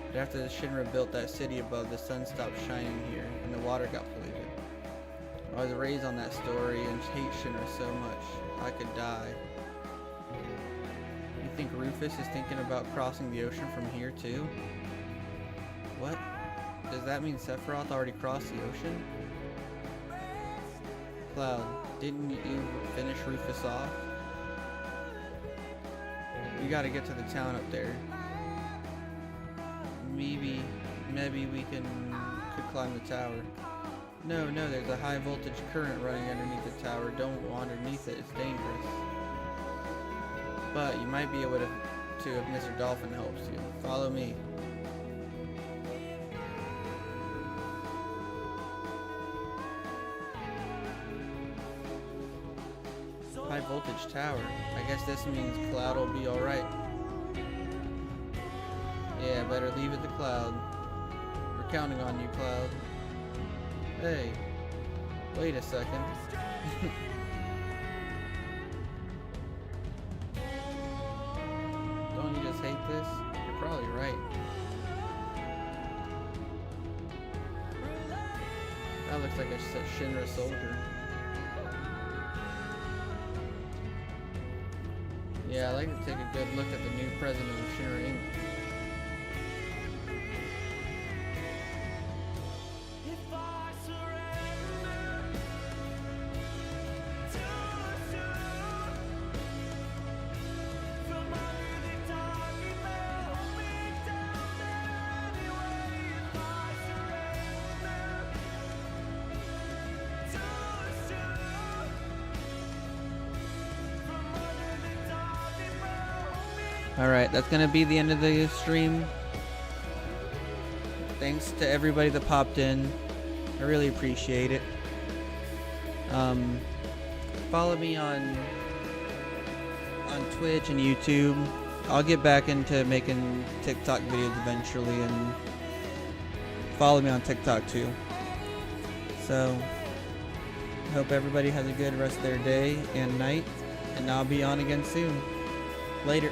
[SPEAKER 1] But after the Shinra built that city above, the sun stopped shining here, and the water got polluted. I was raised on that story and hate Shinra so much, I could die. You think Rufus is thinking about crossing the ocean from here too? What? Does that mean Sephiroth already crossed the ocean? Cloud, didn't you finish Rufus off? We gotta get to the town up there. Maybe we could climb the tower. No, there's a high voltage current running underneath the tower. Don't go underneath it, it's dangerous. But you might be able to if Mr. Dolphin helps you. Follow me. High voltage tower. I guess this means Cloud will be alright. Yeah, better leave it to Cloud. We're counting on you, Cloud. Hey, wait a second. Don't you just hate this? You're probably right. That looks like a Shinra soldier. Yeah, I'd like to take a good look at the new president of Shinra Inc.
[SPEAKER 3] If I surrender too soon from under the dark, it may hold me down there anyway. If I surrender too soon from under the dark, it may hold me.
[SPEAKER 1] Alright, that's gonna be the end of the stream. Thanks to everybody that popped in. I really appreciate it. Follow me on Twitch and YouTube. I'll get back into making TikTok videos eventually, and follow me on TikTok too. So, hope everybody has a good rest of their day and night, and I'll be on again soon. Later.